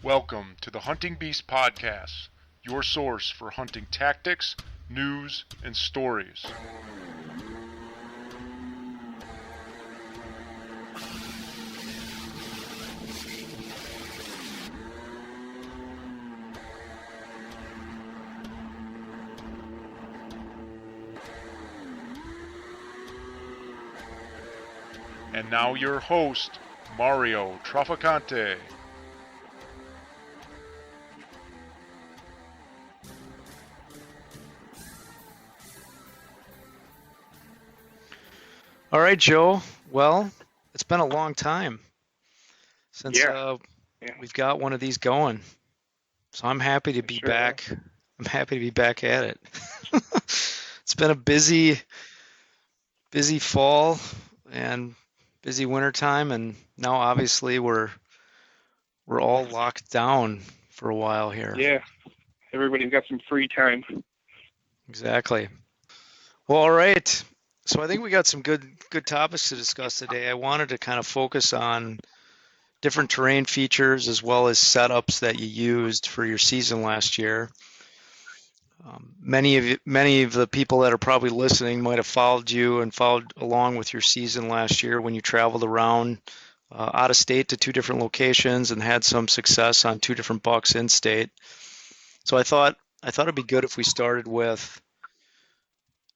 Welcome to the Hunting Beast Podcast, your source for hunting tactics, news, and stories. And now your host, Mario Traficante. All right, Joe. Well, it's been a long time since we've got one of these going. So I'm happy to be back. I'm happy to be back at it. It's been a busy fall and busy winter time, and now obviously we're all locked down for a while here. Yeah, everybody's got some free time. Exactly. Well, all right. So I think we got some good topics to discuss today. I wanted to kind of focus on different terrain features as well as setups that you used for your season last year. Many of the people that are probably listening might have followed you and followed along with your season last year when you traveled around out of state to two different locations and had some success on two different bucks in state. So I thought it'd be good if we started with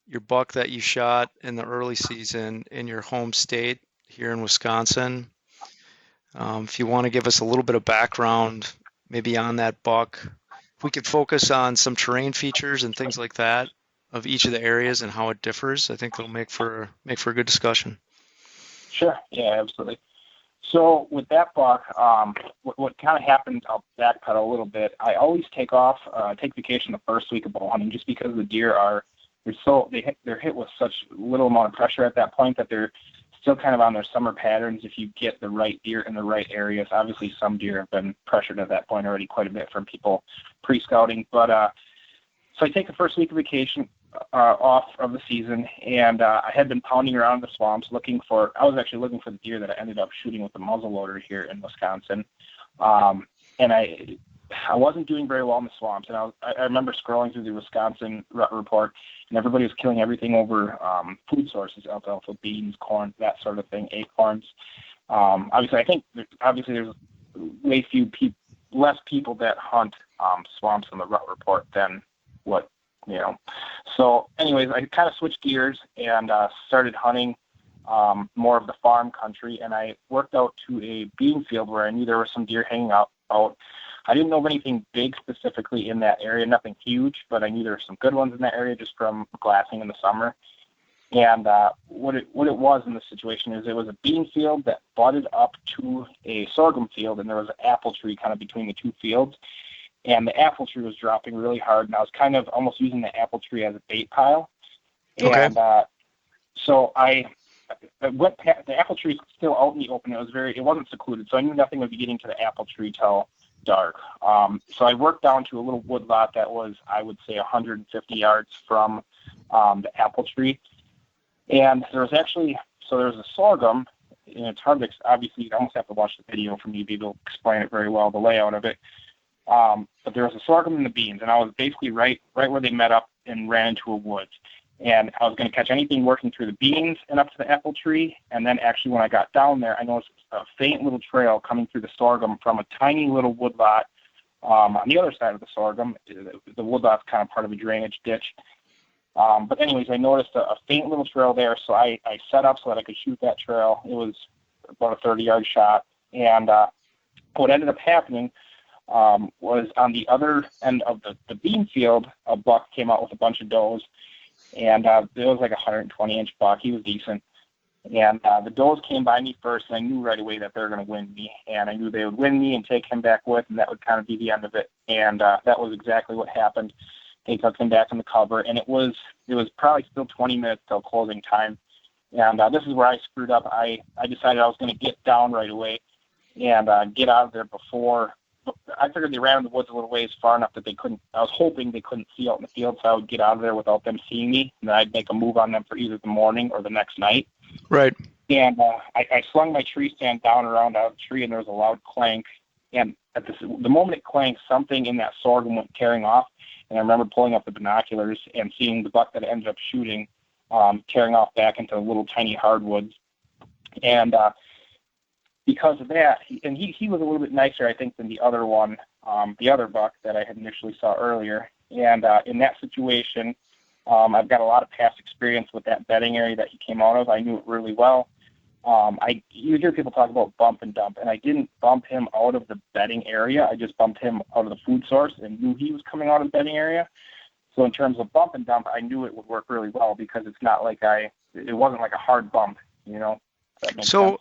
your buck that you shot in the early season in your home state here in Wisconsin. If you want to give us a little bit of background maybe on that buck, if we could focus on some terrain features and things like that of each of the areas and how it differs, I think it'll make for a good discussion. Sure. Yeah, absolutely. So with that buck, what kind of happened, I'll backpedal a little bit. I always take vacation the first week of bow hunting just because the deer they're hit with such little amount of pressure at that point that they're still kind of on their summer patterns if you get the right deer in the right areas. Obviously, some deer have been pressured at that point already quite a bit from people pre-scouting. But so I take the first week of vacation off of the season, and I had been pounding around the swamps I was actually looking for the deer that I ended up shooting with the muzzleloader here in Wisconsin. And I wasn't doing very well in the swamps, and I remember scrolling through the Wisconsin Rut Report, and everybody was killing everything over food sources, alfalfa, beans, corn, that sort of thing, acorns. Obviously, there's less people that hunt swamps in the Rut Report than what, So anyways, I kind of switched gears and started hunting more of the farm country, and I worked out to a bean field where I knew there were some deer hanging out. I didn't know of anything big specifically in that area, nothing huge, but I knew there were some good ones in that area just from glassing in the summer. And what it was in this situation is it was a bean field that butted up to a sorghum field, and there was an apple tree kind of between the two fields. And the apple tree was dropping really hard, and I was kind of almost using the apple tree as a bait pile. Okay. And so I went past, the apple tree was still out in the open. It wasn't secluded, so I knew nothing would be getting to the apple tree till dark. So I worked down to a little wood lot that was, I would say, 150 yards from the apple tree. And there was a sorghum, and it's hard to, obviously, you almost have to watch the video for me to be able to explain it very well, the layout of it. But there was a sorghum and the beans, and I was basically right where they met up and ran into a woods. And I was going to catch anything working through the beans and up to the apple tree. And then actually when I got down there, I noticed a faint little trail coming through the sorghum from a tiny little wood lot on the other side of the sorghum. The wood lot's kind of part of a drainage ditch. But anyways, I noticed a faint little trail there, so I set up so that I could shoot that trail. It was about a 30-yard shot. And what ended up happening was on the other end of the bean field, a buck came out with a bunch of does. And it was like a 120-inch buck. He was decent. And the does came by me first, and I knew right away that they were going to win me. And I knew they would win me and take him back with, and that would kind of be the end of it. And that was exactly what happened. They took him back in the cover, and it was probably still 20 minutes till closing time. And this is where I screwed up. I decided I was going to get down right away and get out of there before. I figured they ran in the woods a little ways far enough that I was hoping they couldn't see out in the field, so I would get out of there without them seeing me, and then I'd make a move on them for either the morning or the next night. Right. And I slung my tree stand down around out of the tree, and there was a loud clank. And the moment it clanked, something in that sorghum went tearing off. And I remember pulling up the binoculars and seeing the buck that I ended up shooting tearing off back into little tiny hardwoods. And because of that, he was a little bit nicer, I think, than the other one, the other buck that I had initially saw earlier. And in that situation, I've got a lot of past experience with that bedding area that he came out of. I knew it really well. You hear people talk about bump and dump, and I didn't bump him out of the bedding area. I just bumped him out of the food source and knew he was coming out of the bedding area. So in terms of bump and dump, I knew it would work really well because it's not like it wasn't like a hard bump, you know. That makes sense.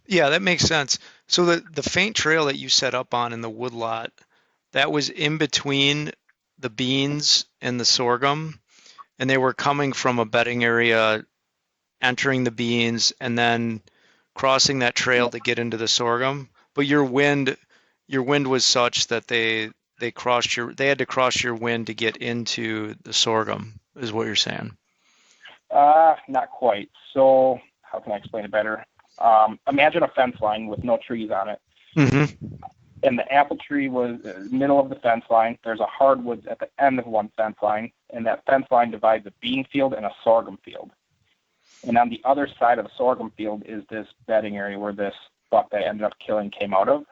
Yeah, that makes sense. So the faint trail that you set up on in the woodlot, that was in between the beans and the sorghum, and they were coming from a bedding area, entering the beans, and then crossing that trail to get into the sorghum. But your wind was such that they had to cross your wind to get into the sorghum, is what you're saying. Not quite. So how can I explain it better? Imagine a fence line with no trees on it. Mm-hmm. And the apple tree was in the middle of the fence line. There's a hardwoods at the end of one fence line, and that fence line divides a bean field and a sorghum field. And on the other side of the sorghum field is this bedding area where this buck that I ended up killing came out of.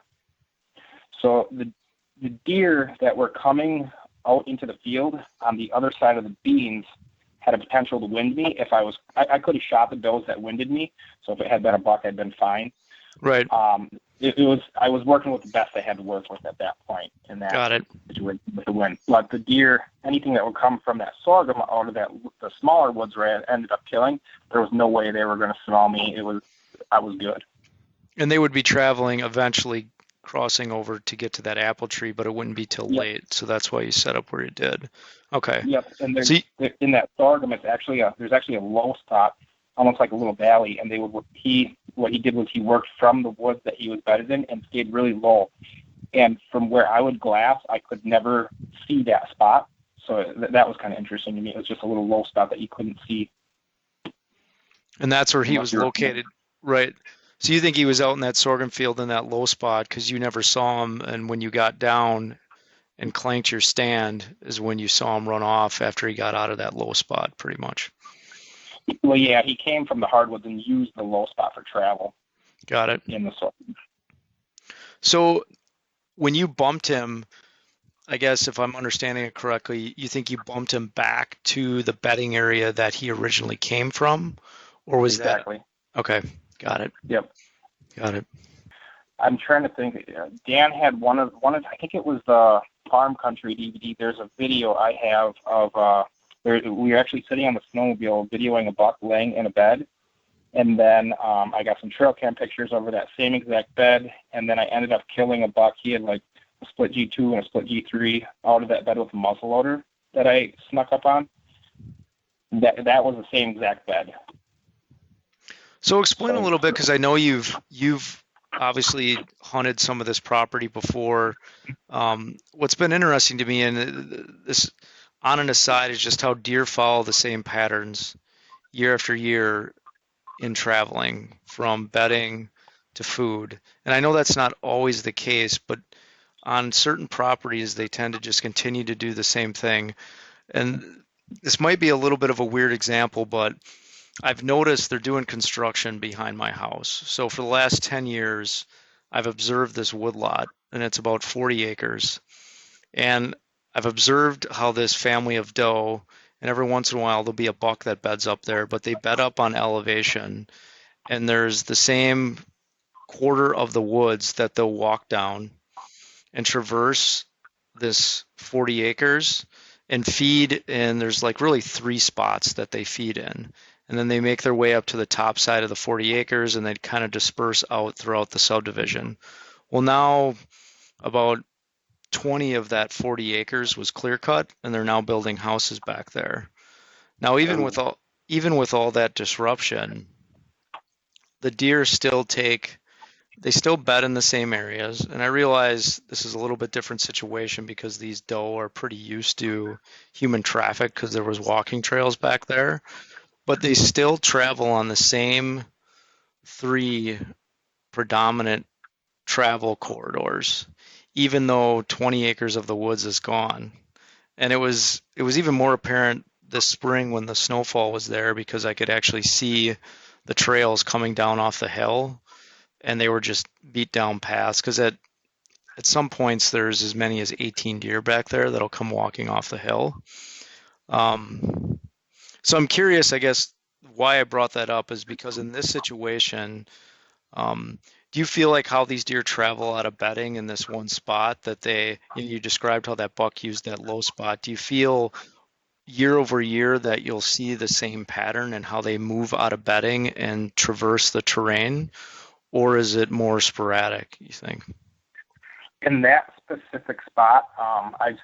So the deer that were coming out into the field on the other side of the beans had a potential to wind me if I could have shot the does that winded me. So if it had been a buck, I'd been fine. Right. I was working with the best I had to work with at that point in that Got it. situation with the wind. But the deer, anything that would come from that sorghum out of the smaller woods where I ended up killing, there was no way they were going to smell me. I was good. And they would be traveling eventually crossing over to get to that apple tree, but it wouldn't be till late. So that's why you set up where you did. Okay. Yep. And in that sorghum, there's actually a low spot, almost like a little valley. And what he did was he worked from the woods that he was bedded in and stayed really low. And from where I would glass, I could never see that spot. So that was kind of interesting to me. It was just a little low spot that you couldn't see. And that's where he was located, right? So you think he was out in that sorghum field in that low spot because you never saw him, and when you got down and clanked your stand is when you saw him run off after he got out of that low spot, pretty much. Well, yeah, he came from the hardwoods and used the low spot for travel. Got it. In the sorghum. So when you bumped him, I guess if I'm understanding it correctly, you think you bumped him back to the bedding area that he originally came from, or was exactly. That? Okay, got it. Yep. Got it. I'm trying to think. Dan had one of I think it was the Farm Country DVD. There's a video I have of we were actually sitting on the snowmobile videoing a buck laying in a bed, and then I got some trail cam pictures over that same exact bed, and then I ended up killing a buck. He had like a split G2 and a split G3 out of that bed with a muzzle loader that I snuck up on. That was the same exact bed. So explain a little bit, because I know you've obviously hunted some of this property before. What's been interesting to me, and this on an aside, is just how deer follow the same patterns year after year in traveling from bedding to food. And I know that's not always the case, but on certain properties, they tend to just continue to do the same thing. And this might be a little bit of a weird example, but I've noticed they're doing construction behind my house. So for the last 10 years, I've observed this woodlot, and it's about 40 acres. And I've observed how this family of doe, and every once in a while there'll be a buck that beds up there, but they bed up on elevation. And there's the same quarter of the woods that they'll walk down and traverse this 40 acres and feed. And there's like really 3 spots that they feed in. And then they make their way up to the top side of the 40 acres and they kind of disperse out throughout the subdivision. Well, now about 20 of that 40 acres was clear cut, and they're now building houses back there. Now, even with all that disruption, the deer still bed in the same areas. And I realize this is a little bit different situation because these doe are pretty used to human traffic because there was walking trails back there. But they still travel on the same 3 predominant travel corridors, even though 20 acres of the woods is gone. And it was even more apparent this spring when the snowfall was there, because I could actually see the trails coming down off the hill, and they were just beat down paths, because at some points there's as many as 18 deer back there that'll come walking off the hill. So I'm curious, I guess, why I brought that up is because in this situation, do you feel like how these deer travel out of bedding in this one spot that you described how that buck used that low spot? Do you feel year over year that you'll see the same pattern in how they move out of bedding and traverse the terrain, or is it more sporadic, you think? In that specific spot, I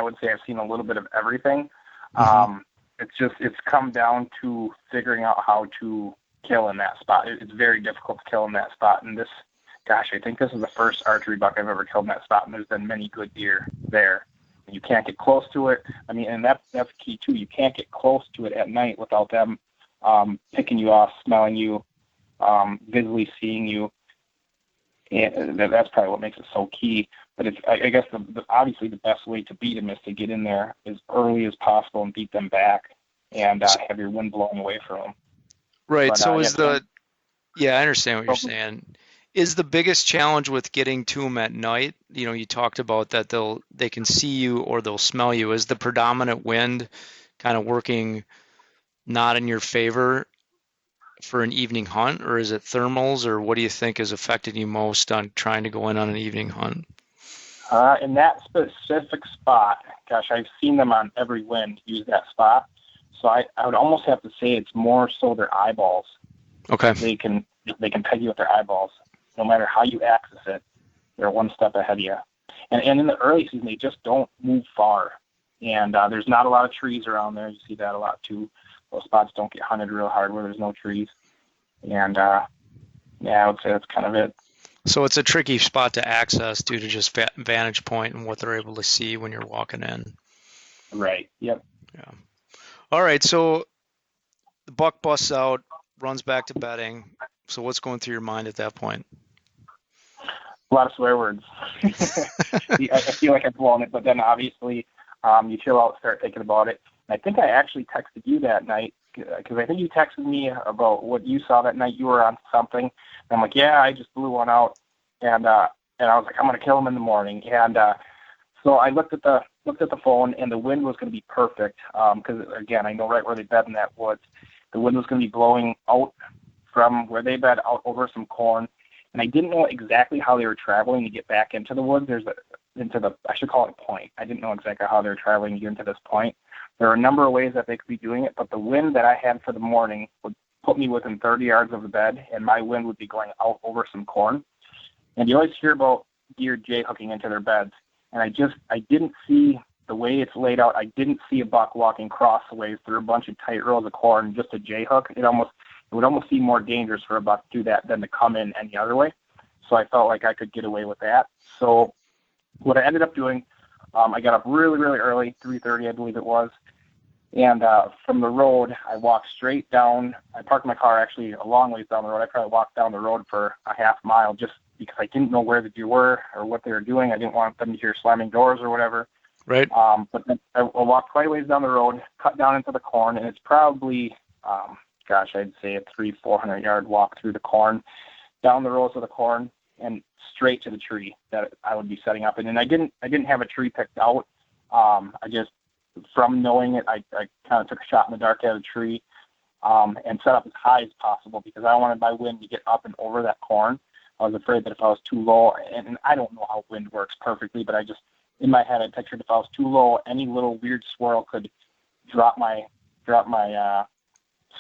would say I've seen a little bit of everything. Mm-hmm. It's come down to figuring out how to kill in that spot. It's very difficult to kill in that spot. And I think this is the first archery buck I've ever killed in that spot, and there's been many good deer there. You can't get close to it. I mean, and that's key too. You can't get close to it at night without them picking you off, smelling you, visually seeing you. And that's probably what makes it so key. But I guess obviously the best way to beat them is to get in there as early as possible and beat them back, and have your wind blowing away from them. Right. But, so I understand what you're saying. Is the biggest challenge with getting to them at night? You talked about that they can see you or they'll smell you. Is the predominant wind kind of working not in your favor for an evening hunt, or is it thermals, or what do you think has affected you most on trying to go in on an evening hunt? In that specific spot, I've seen them on every wind use that spot. So I would almost have to say it's more so their eyeballs. Okay. They can peg you with their eyeballs. No matter how you access it, they're one step ahead of you. And in the early season, they just don't move far. And there's not a lot of trees around there. You see that a lot too. Those spots don't get hunted real hard where there's no trees. And I would say that's kind of it. So it's a tricky spot to access due to just vantage point and what they're able to see when you're walking in. Right. Yep. Yeah. All right. So the buck busts out, runs back to bedding. So what's going through your mind at that point? A lot of swear words. I feel like I've blown it, but then obviously you chill out, start thinking about it. And I think I actually texted you that night, because I think you texted me about what you saw that night. You were on something. And I'm like, yeah, I just blew one out. And I was like, I'm going to kill him in the morning. And so I looked at the phone, and the wind was going to be perfect, because, again, I know right where they bed in that woods. The wind was going to be blowing out from where they bed out over some corn. And I didn't know exactly how they were traveling to get back into the woods. I should call it a point. I didn't know exactly how they were traveling to get into this point. There are a number of ways that they could be doing it, but the wind that I had for the morning would put me within 30 yards of the bed, and my wind would be going out over some corn. And you always hear about deer jay-hooking into their beds, and I didn't see the way it's laid out. I didn't see a buck walking crossways through a bunch of tight rows of corn just a jay-hook. It would almost seem more dangerous for a buck to do that than to come in any other way. So I felt like I could get away with that. So what I ended up doing, I got up really, really early, 3:30 I believe it was, and from the road I walked straight down. I parked my car actually a long ways down the road. I probably walked down the road for a half mile just because I didn't know where the deer were or what they were doing. I didn't want them to hear slamming doors or whatever. Right. But then I walked quite a ways down the road, cut down into the corn, and it's probably, I'd say a 300-400 yard walk through the corn, down the rows of the corn, and straight to the tree that I would be setting up. And then I didn't have a tree picked out. I just, from knowing it, I kind of took a shot in the dark at a tree, and set up as high as possible because I wanted my wind to get up and over that corn. I was afraid that if I was too low, and I don't know how wind works perfectly, but I just, in my head, I pictured if I was too low, any little weird swirl could drop my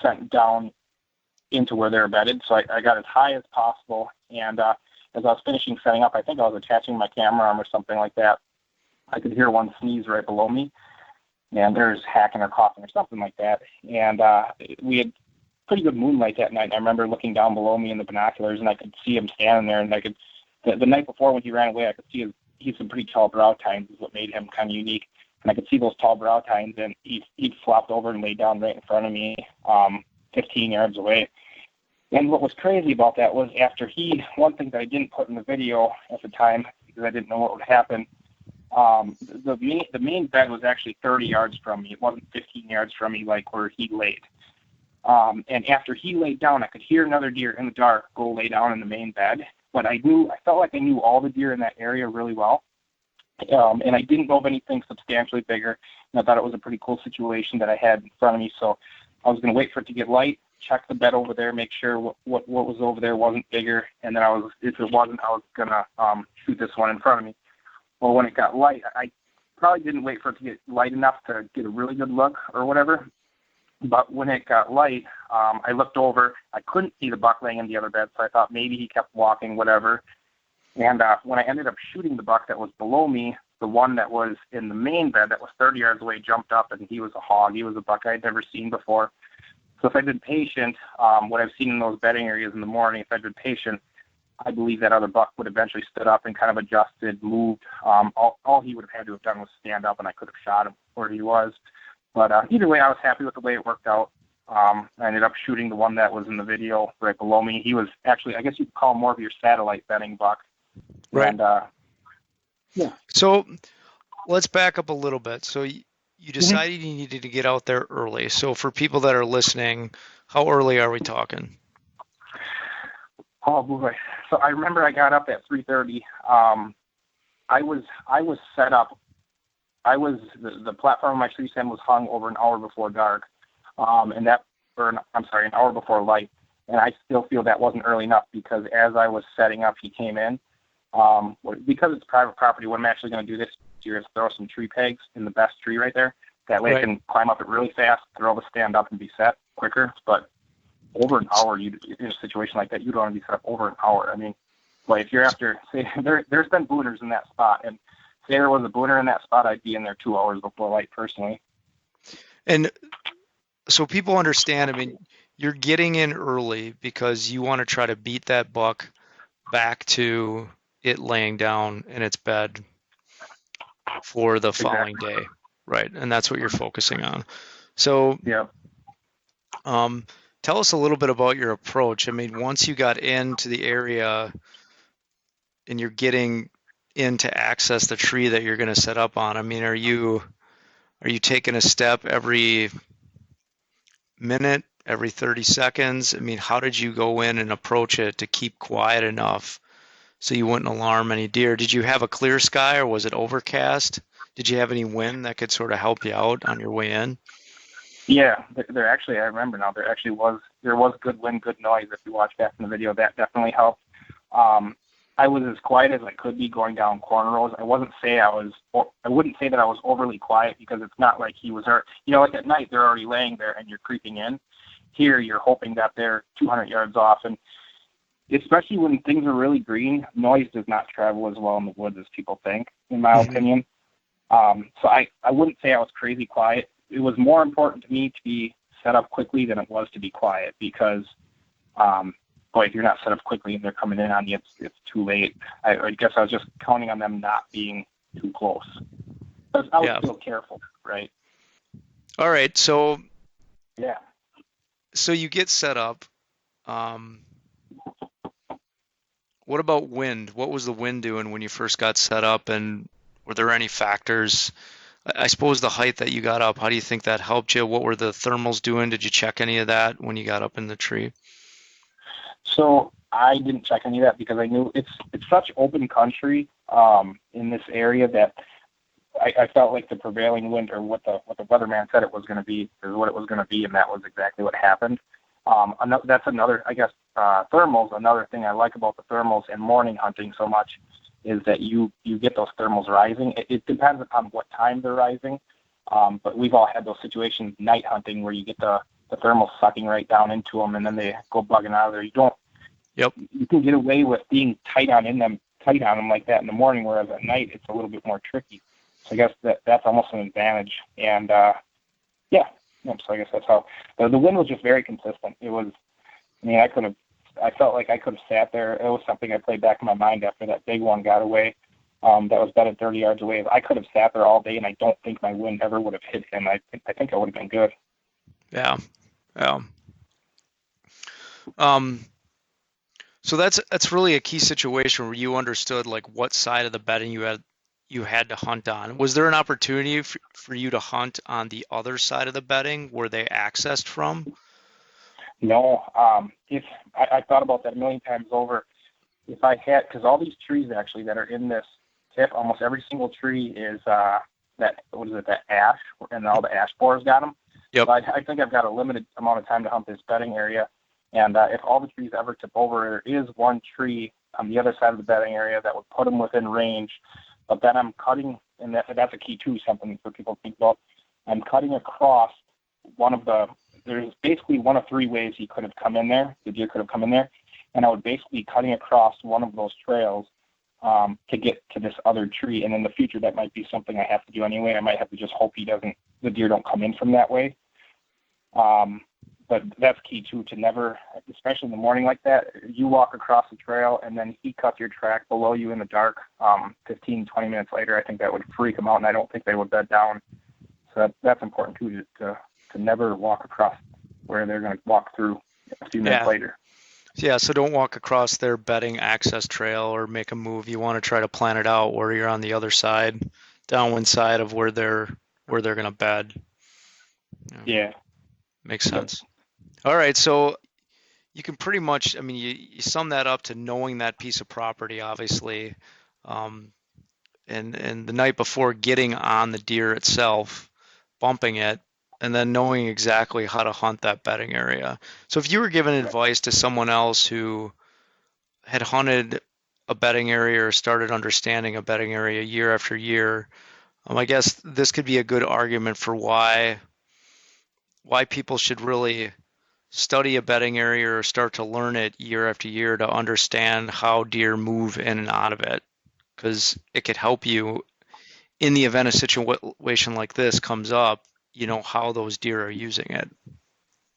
scent down into where they're bedded. So I got as high as possible, and as I was finishing setting up, I think I was attaching my camera arm or something like that. I could hear one sneeze right below me, and there's hacking or coughing or something like that. And we had pretty good moonlight that night. And I remember looking down below me in the binoculars, and I could see him standing there. And I could, the night before when he ran away, I could see he's some pretty tall brow tines is what made him kind of unique. And I could see those tall brow tines, and he'd flopped over and laid down right in front of me, 15 yards away. And what was crazy about that was one thing that I didn't put in the video at the time, because I didn't know what would happen. The main bed was actually 30 yards from me. It wasn't 15 yards from me like where he laid. And after he laid down, I could hear another deer in the dark go lay down in the main bed. But I felt like I knew all the deer in that area really well. And I didn't know of anything substantially bigger. And I thought it was a pretty cool situation that I had in front of me. So I was going to wait for it to get light, check the bed over there, make sure what was over there wasn't bigger. And then if it wasn't, I was going to shoot this one in front of me. Well, when it got light, I probably didn't wait for it to get light enough to get a really good look or whatever. But when it got light, I looked over. I couldn't see the buck laying in the other bed, so I thought maybe he kept walking, whatever. And when I ended up shooting the buck that was below me, the one that was in the main bed that was 30 yards away jumped up, and he was a hog. He was a buck I'd never seen before. So if I'd been patient, what I've seen in those bedding areas in the morning, if I'd been patient, I believe that other buck would eventually stood up and kind of adjusted, moved. All he would have had to have done was stand up, and I could have shot him where he was. But either way, I was happy with the way it worked out. I ended up shooting the one that was in the video right below me. He was actually, I guess you could call him more of your satellite bedding buck. Right. And, yeah. So let's back up a little bit. So you decided you needed to get out there early. So for people that are listening, how early are we talking? Oh boy! So I remember I got up at 3:30. I was set up. The platform of my tree stand was hung over an hour before dark, an hour before light. And I still feel that wasn't early enough because as I was setting up, he came in. Because it's private property, what I'm actually going to do this year is throw some tree pegs in the best tree right there. That way I can climb up it really fast, throw the stand up, and be set quicker. But over an hour, in a situation like that, you don't want to be set up over an hour. I mean, but if you're after, say, there's been booners in that spot, and say there was a booner in that spot, I'd be in there 2 hours before light personally. And so people understand, I mean, you're getting in early because you want to try to beat that buck back to it laying down in its bed for the following day. Right. And that's what you're focusing on. So, yeah. Tell us a little bit about your approach. I mean, once you got into the area and you're getting in to access the tree that you're going to set up on, I mean, are you taking a step every minute, every 30 seconds? I mean, how did you go in and approach it to keep quiet enough so you wouldn't alarm any deer? Did you have a clear sky or was it overcast? Did you have any wind that could sort of help you out on your way in? Yeah, there actually, I remember now, there was good wind, good noise. If you watch back in the video, that definitely helped. I was as quiet as I could be going down corner rows. I wouldn't say that I was overly quiet because it's not like he was hurt. You know, like at night, they're already laying there and you're creeping in. Here, you're hoping that they're 200 yards off. And especially when things are really green, noise does not travel as well in the woods as people think, in my opinion. So I wouldn't say I was crazy quiet. It was more important to me to be set up quickly than it was to be quiet because, if you're not set up quickly and they're coming in on you, it's too late. I guess I was just counting on them not being too close. But I was still careful, right? All right. So, yeah. So you get set up. What about wind? What was the wind doing when you first got set up, and were there any factors? I suppose the height that you got up, how do you think that helped you? What were the thermals doing? Did you check any of that when you got up in the tree? So I didn't check any of that because I knew it's such open country in this area that I felt like the prevailing wind or what the weatherman said it was going to be is what it was going to be, and that was exactly what happened. That's another, I guess, thermals. Another thing I like about the thermals and morning hunting so much is that you get those thermals rising. It depends upon what time they're rising, but we've all had those situations night hunting where you get the thermals sucking right down into them, and then they go bugging out of there. You can get away with being tight on them like that in the morning, whereas at night it's a little bit more tricky. So I guess that's almost an advantage. And so I guess that's how the wind was just very consistent. It was, I mean, I felt like I could have sat there. It was something I played back in my mind after that big one got away. That was bedded 30 yards away. I could have sat there all day, and I don't think my wind ever would have hit him. I think I would have been good. Yeah. So that's really a key situation where you understood like what side of the bedding you had to hunt on. Was there an opportunity for you to hunt on the other side of the bedding where they accessed from? No, if I thought about that a million times over. If I had, because all these trees actually that are in this tip, almost every single tree is that ash, and all the ash borers got them. Yep. So I think I've got a limited amount of time to hunt this bedding area, and if all the trees ever tip over, there is one tree on the other side of the bedding area that would put them within range. But then I'm cutting, and that's a key too, something for people to think about. I'm cutting across one of the. There's basically one of three ways he could have come in there. The deer could have come in there, and I would basically be cutting across one of those trails to get to this other tree. And in the future, that might be something I have to do anyway. I might have to just hope the deer don't come in from that way. But that's key too, to never, especially in the morning like that, you walk across the trail and then he cuts your track below you in the dark. 15, 20 minutes later, I think that would freak them out, and I don't think they would bed down. So that's important too, to never walk across where they're going to walk through a few minutes later. Yeah, so don't walk across their bedding access trail or make a move. You want to try to plan it out where you're on the other side, downwind side of where they're going to bed. Yeah. Makes sense. All right, so you can pretty much, I mean, you sum that up to knowing that piece of property, obviously, and the night before getting on the deer itself, bumping it, and then knowing exactly how to hunt that bedding area. So if you were giving advice to someone else who had hunted a bedding area or started understanding a bedding area year after year, I guess this could be a good argument for why people should really study a bedding area or start to learn it year after year to understand how deer move in and out of it, because it could help you in the event a situation like this comes up, you know how those deer are using it.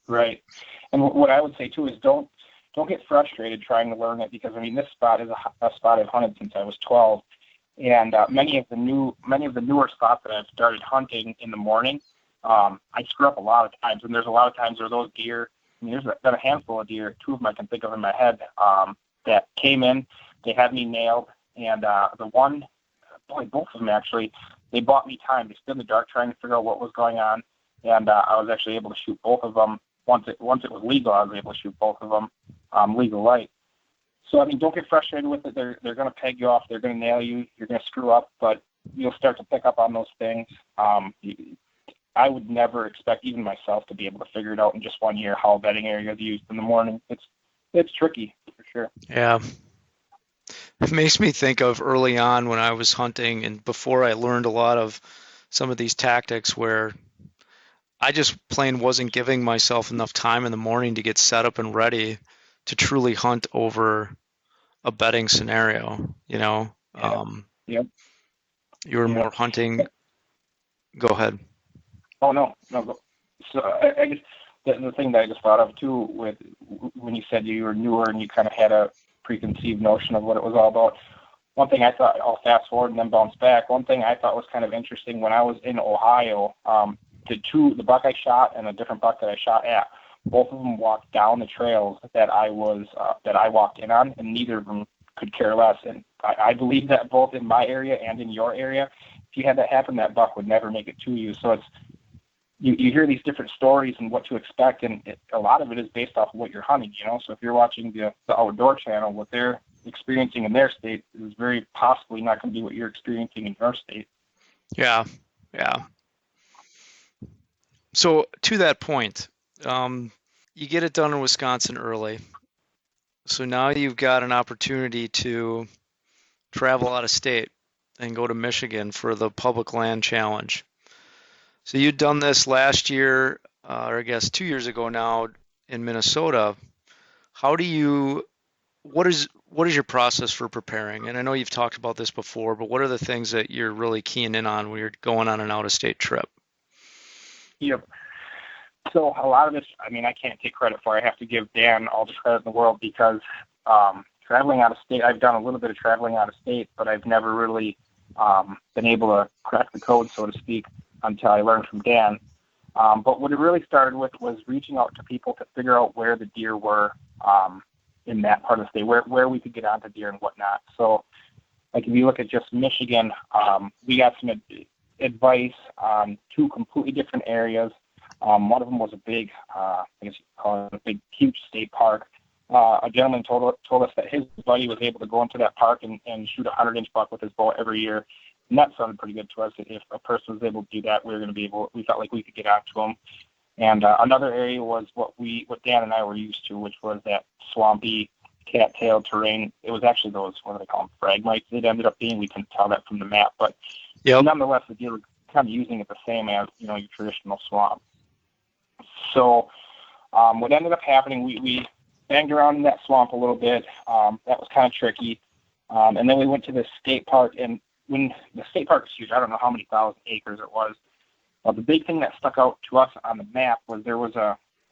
Right. And what I would say too is don't get frustrated trying to learn it, because I mean this spot is a spot I've hunted since I was 12, and many of the newer spots that I've started hunting in the morning, I screw up a lot of times, and there's a lot of times where those deer. I mean, there's been a handful of deer, two of them I can think of in my head, that came in. They had me nailed, and the one, both of them actually, they bought me time. They stood in the dark trying to figure out what was going on, and I was actually able to shoot both of them. Once it was legal, I was able to shoot both of them, legal light. So, I mean, don't get frustrated with it. They're going to peg you off. They're going to nail you. You're going to screw up, but you'll start to pick up on those things. I would never expect even myself to be able to figure it out in just 1 year how a bedding area is used in the morning. It's tricky for sure. Yeah. It makes me think of early on when I was hunting and before I learned a lot of some of these tactics where I just plain wasn't giving myself enough time in the morning to get set up and ready to truly hunt over a bedding scenario, you know? Yep. You were more hunting. Go ahead. Oh, no. So I guess the thing that I just thought of too, with when you said you were newer and you kind of had a preconceived notion of what it was all about. One thing I thought, I'll fast forward and then bounce back. One thing I thought was kind of interesting when I was in Ohio, the buck I shot and a different buck that I shot at, both of them walked down the trails that I walked in on, and neither of them could care less. And I believe that both in my area and in your area, if you had that happen, that buck would never make it to you. So it's you hear these different stories and what to expect, and a lot of it is based off of what you're hunting, you know. So if you're watching the Outdoor Channel, what they're experiencing in their state is very possibly not going to be what you're experiencing in your state. Yeah. So to that point, you get it done in Wisconsin early. So now you've got an opportunity to travel out of state and go to Michigan for the Public Land Challenge. So you'd done this last year, or I guess 2 years ago now in Minnesota. What is your process for preparing? And I know you've talked about this before, but what are the things that you're really keying in on when you're going on an out-of-state trip? Yep. So a lot of this, I mean, I can't take credit for. I have to give Dan all the credit in the world, because traveling out of state, I've done a little bit of traveling out of state, but I've never really been able to crack the code, so to speak, until I learned from Dan. But what it really started with was reaching out to people to figure out where the deer were in that part of the state, where we could get onto deer and whatnot. So, like if you look at just Michigan, we got some advice on 2 completely different areas. One of them was a big, I guess you could call it a big, huge state park. A gentleman told us that his buddy was able to go into that park and shoot a 100-inch buck with his bow every year. And that sounded pretty good to us. If a person was able to do that, we felt like we could get onto them. And another area was what Dan and I were used to, which was that swampy, cattail terrain. It was actually those, what do they call them, fragmites it ended up being. We couldn't tell that from the map. But nonetheless, the deer were kind of using it the same as, your traditional swamp. So what ended up happening, we banged around in that swamp a little bit. That was kind of tricky. And then we went to the state park, and when the state park is huge, I don't know how many thousand acres it was. The big thing that stuck out to us on the map was there was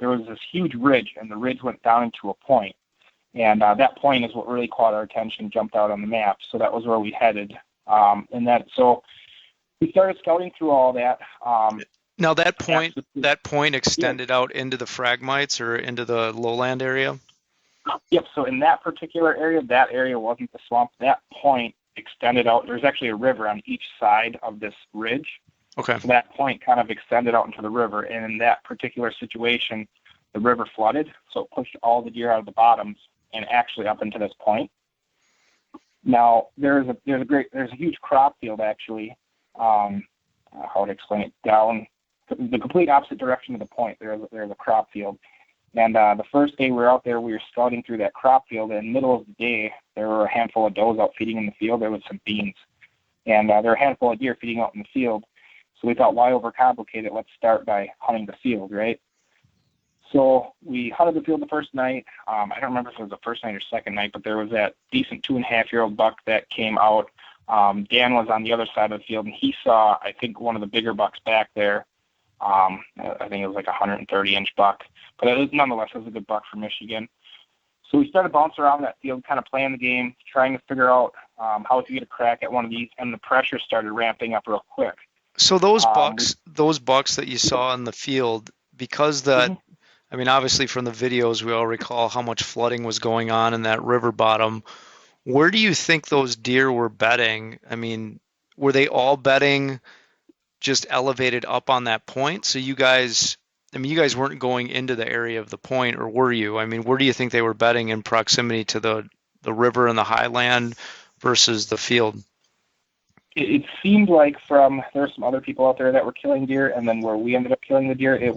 this huge ridge, and the ridge went down into a point. And that point is what really caught our attention, jumped out on the map. So that was where we headed. So we started scouting through all that. Now that point extended out into the fragmites or into the lowland area? Yep. So in that particular area, that area wasn't the swamp. That point extended out. There's actually a river on each side of this ridge. Okay. So that point kind of extended out into the river. And in that particular situation, the river flooded. So it pushed all the deer out of the bottoms and actually up into this point. Now there's a huge crop field actually. How would I explain it? Down the complete opposite direction of the point, there's a crop field. And the first day we were out there, we were scouting through that crop field. And in the middle of the day, there were a handful of does out feeding in the field. There was some beans. And there were a handful of deer feeding out in the field. So we thought, why overcomplicate it? Let's start by hunting the field, right? So we hunted the field the first night. I don't remember if it was the first night or second night, but there was that decent 2.5-year-old buck that came out. Dan was on the other side of the field, and he saw, I think, one of the bigger bucks back there. I think it was like a 130-inch buck. But nonetheless, it was a good buck for Michigan. So we started bouncing around that field, kind of playing the game, trying to figure out how to get a crack at one of these, and the pressure started ramping up real quick. So those bucks that you saw in the field, because that, I mean, obviously from the videos, we all recall how much flooding was going on in that river bottom. Where do you think those deer were bedding? I mean, were they all bedding just elevated up on that point? So you guys weren't going into the area of the point, or were you? I mean, where do you think they were bedding in proximity to the river and the highland versus the field? It seemed like there were some other people out there that were killing deer, and then where we ended up killing the deer, they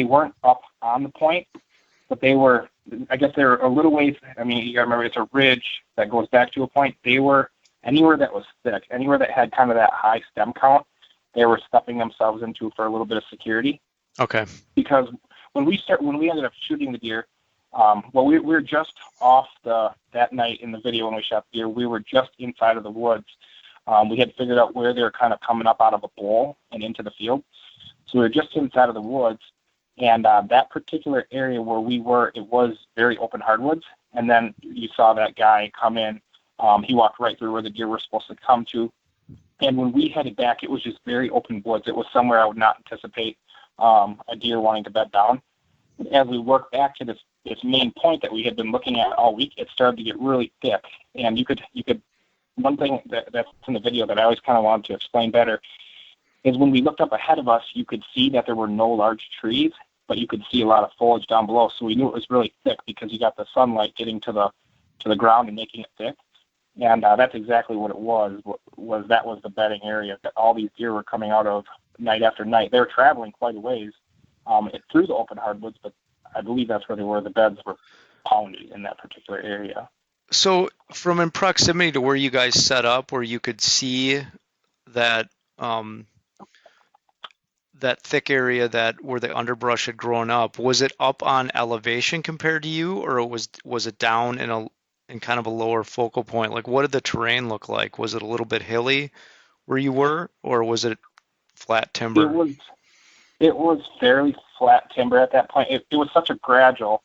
weren't up on the point, but they were a little ways. I mean, you gotta remember it's a ridge that goes back to a point. They were anywhere that was thick, anywhere that had kind of that high stem count, they were stuffing themselves into for a little bit of security. Okay. Because when we ended up shooting the deer, we were just off that night in the video when we shot the deer. We were just inside of the woods. We had figured out where they were kind of coming up out of a bowl and into the field. So we were just inside of the woods, and that particular area where we were, it was very open hardwoods. And then you saw that guy come in. He walked right through where the deer were supposed to come to. And when we headed back, it was just very open woods. It was somewhere I would not anticipate a deer wanting to bed down. As we worked back to this main point that we had been looking at all week, it started to get really thick. And you could one thing that's in the video that I always kind of wanted to explain better is when we looked up ahead of us, you could see that there were no large trees, but you could see a lot of foliage down below. So we knew it was really thick because you got the sunlight getting to the ground and making it thick. And that's exactly what it was. That was the bedding area that all these deer were coming out of night after night. They were traveling quite a ways through the open hardwoods, but I believe that's where they were. The beds were pounded in that particular area. So from in proximity to where you guys set up, where you could see that that thick area where the underbrush had grown up, was it up on elevation compared to you, or was it down in kind of a lower focal point? Like, what did the terrain look like? Was it a little bit hilly where you were, or was it flat timber? It was fairly flat timber at that point. It was such a gradual.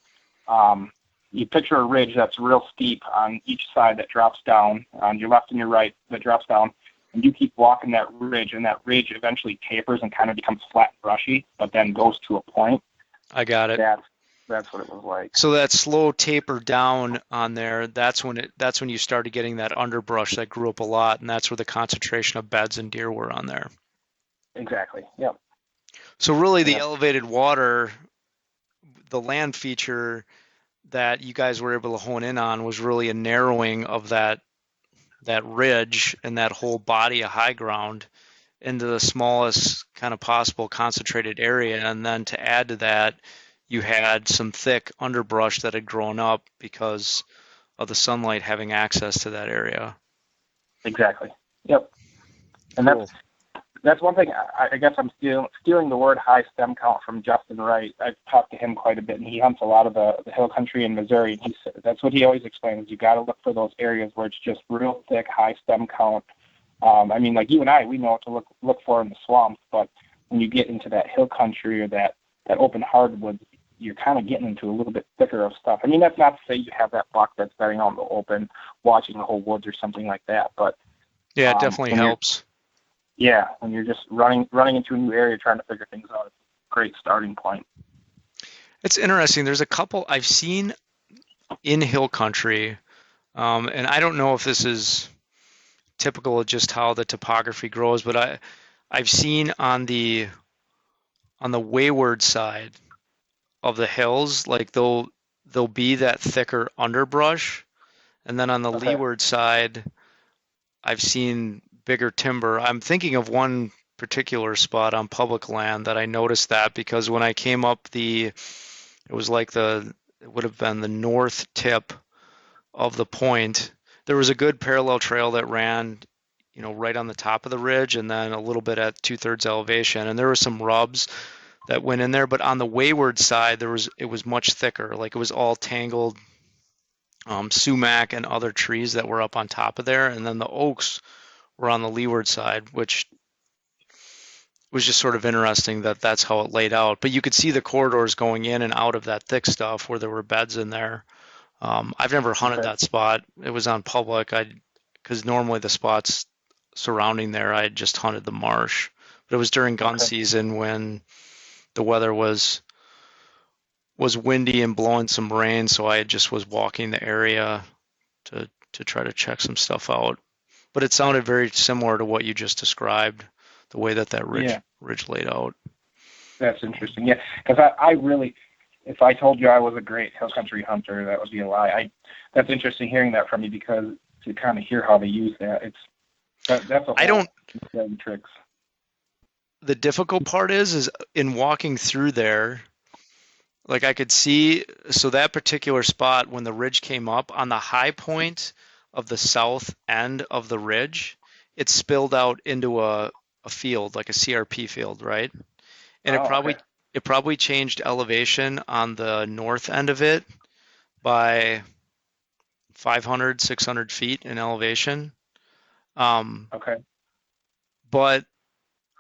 You picture a ridge that's real steep on each side that drops down, on your left and your right that drops down, and you keep walking that ridge, and that ridge eventually tapers and kind of becomes flat and brushy, but then goes to a point. I got it. That's what it was like. So that slow taper down on there, that's when you started getting that underbrush that grew up a lot, and that's where the concentration of beds and deer were on there. Exactly. Yep. So really the Yeah. elevated water, the land feature that you guys were able to hone in on was really a narrowing of that ridge and that whole body of high ground into the smallest kind of possible concentrated area. And then to add to that, you had some thick underbrush that had grown up because of the sunlight having access to that area. Exactly. Yep. And Cool. that's one thing. I guess I'm stealing the word high stem count from Justin Wright. I've talked to him quite a bit, and he hunts a lot of the hill country in Missouri. And that's what he always explains. You got to look for those areas where it's just real thick, high stem count. I mean, like you and I, we know what to look for in the swamps, but when you get into that hill country or that open hardwoods, you're kind of getting into a little bit thicker of stuff. I mean, that's not to say you have that buck that's bedding out in the open, watching the whole woods or something like that, but yeah, it definitely helps. Yeah, when you're just running into a new area trying to figure things out, it's a great starting point. It's interesting. There's a couple I've seen in hill country, and I don't know if this is typical of just how the topography grows, but I've seen on the wayward side of the hills, like there'll be that thicker underbrush, and then on the leeward side, I've seen bigger timber. I'm thinking of one particular spot on public land that I noticed that because when I came up it would have been the north tip of the point. There was a good parallel trail that ran, right on the top of the ridge and then a little bit at 2/3 elevation. And there were some rubs that went in there, but on the wayward side, it was much thicker. Like it was all tangled sumac and other trees that were up on top of there. And then the oaks were on the leeward side, which was just sort of interesting that that's how it laid out. But you could see the corridors going in and out of that thick stuff where there were beds in there. I've never hunted that spot. It was on public. Because normally the spots surrounding there, I had just hunted the marsh. But it was during gun season when the weather was windy and blowing some rain, so I just was walking the area to try to check some stuff out. But it sounded very similar to what you just described, the way that ridge laid out. That's interesting. Yeah, because I really, if I told you I was a great hill country hunter, that would be a lie. That's interesting hearing that from you because to kind of hear how they use that, that's a whole tricks. The difficult part is in walking through there, like I could see, so that particular spot when the ridge came up on the high point of the south end of the ridge, it spilled out into a field, like a CRP field, right? And it probably changed elevation on the north end of it by 500, 600 feet in elevation. But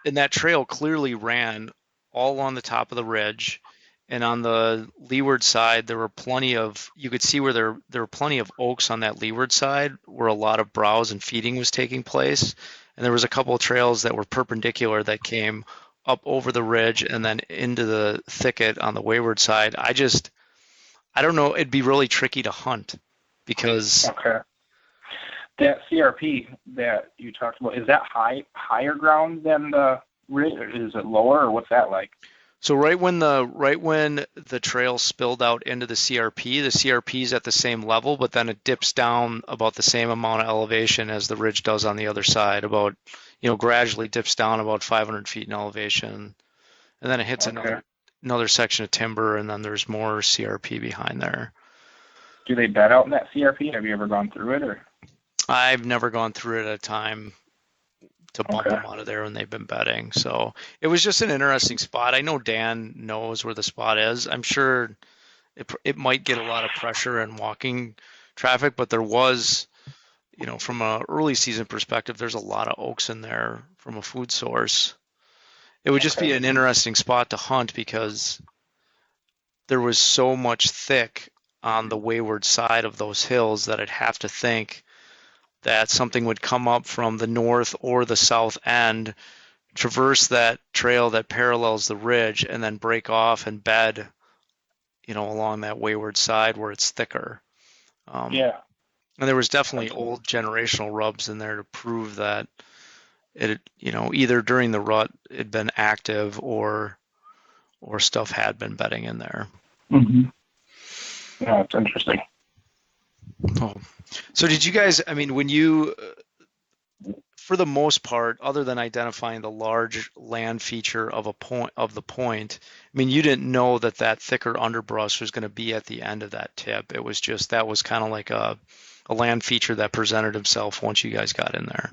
and that trail clearly ran all along the top of the ridge, and on the leeward side there were you could see where there were plenty of oaks on that leeward side where a lot of browse and feeding was taking place, and there was a couple of trails that were perpendicular that came up over the ridge and then into the thicket on the wayward side. I don't know, it'd be really tricky to hunt because that CRP that you talked about, is that higher ground than the ridge, or is it lower, or what's that like? So right when the trail spilled out into the CRP is at the same level, but then it dips down about the same amount of elevation as the ridge does on the other side, about, gradually dips down about 500 feet in elevation, and then it hits another section of timber, and then there's more CRP behind there. Do they bed out in that CRP? Have you ever gone through it, or? I've never gone through it at a time to bump them out of there when they've been bedding. So it was just an interesting spot. I know Dan knows where the spot is. I'm sure it might get a lot of pressure and walking traffic, but there was, from an early season perspective, there's a lot of oaks in there from a food source. It would just be an interesting spot to hunt because there was so much thick on the wayward side of those hills that I'd have to think that something would come up from the north or the south end, traverse that trail that parallels the ridge, and then break off and bed, along that wayward side where it's thicker. Yeah. And there was definitely Absolutely. old generational rubs in there to prove that it, either during the rut it'd been active or stuff had been bedding in there. Mm-hmm. Yeah, it's interesting. Oh. So did you guys, when you, for the most part, other than identifying the large land feature of the point, you didn't know that thicker underbrush was going to be at the end of that tip. It was just, that was kind of like a land feature that presented itself once you guys got in there.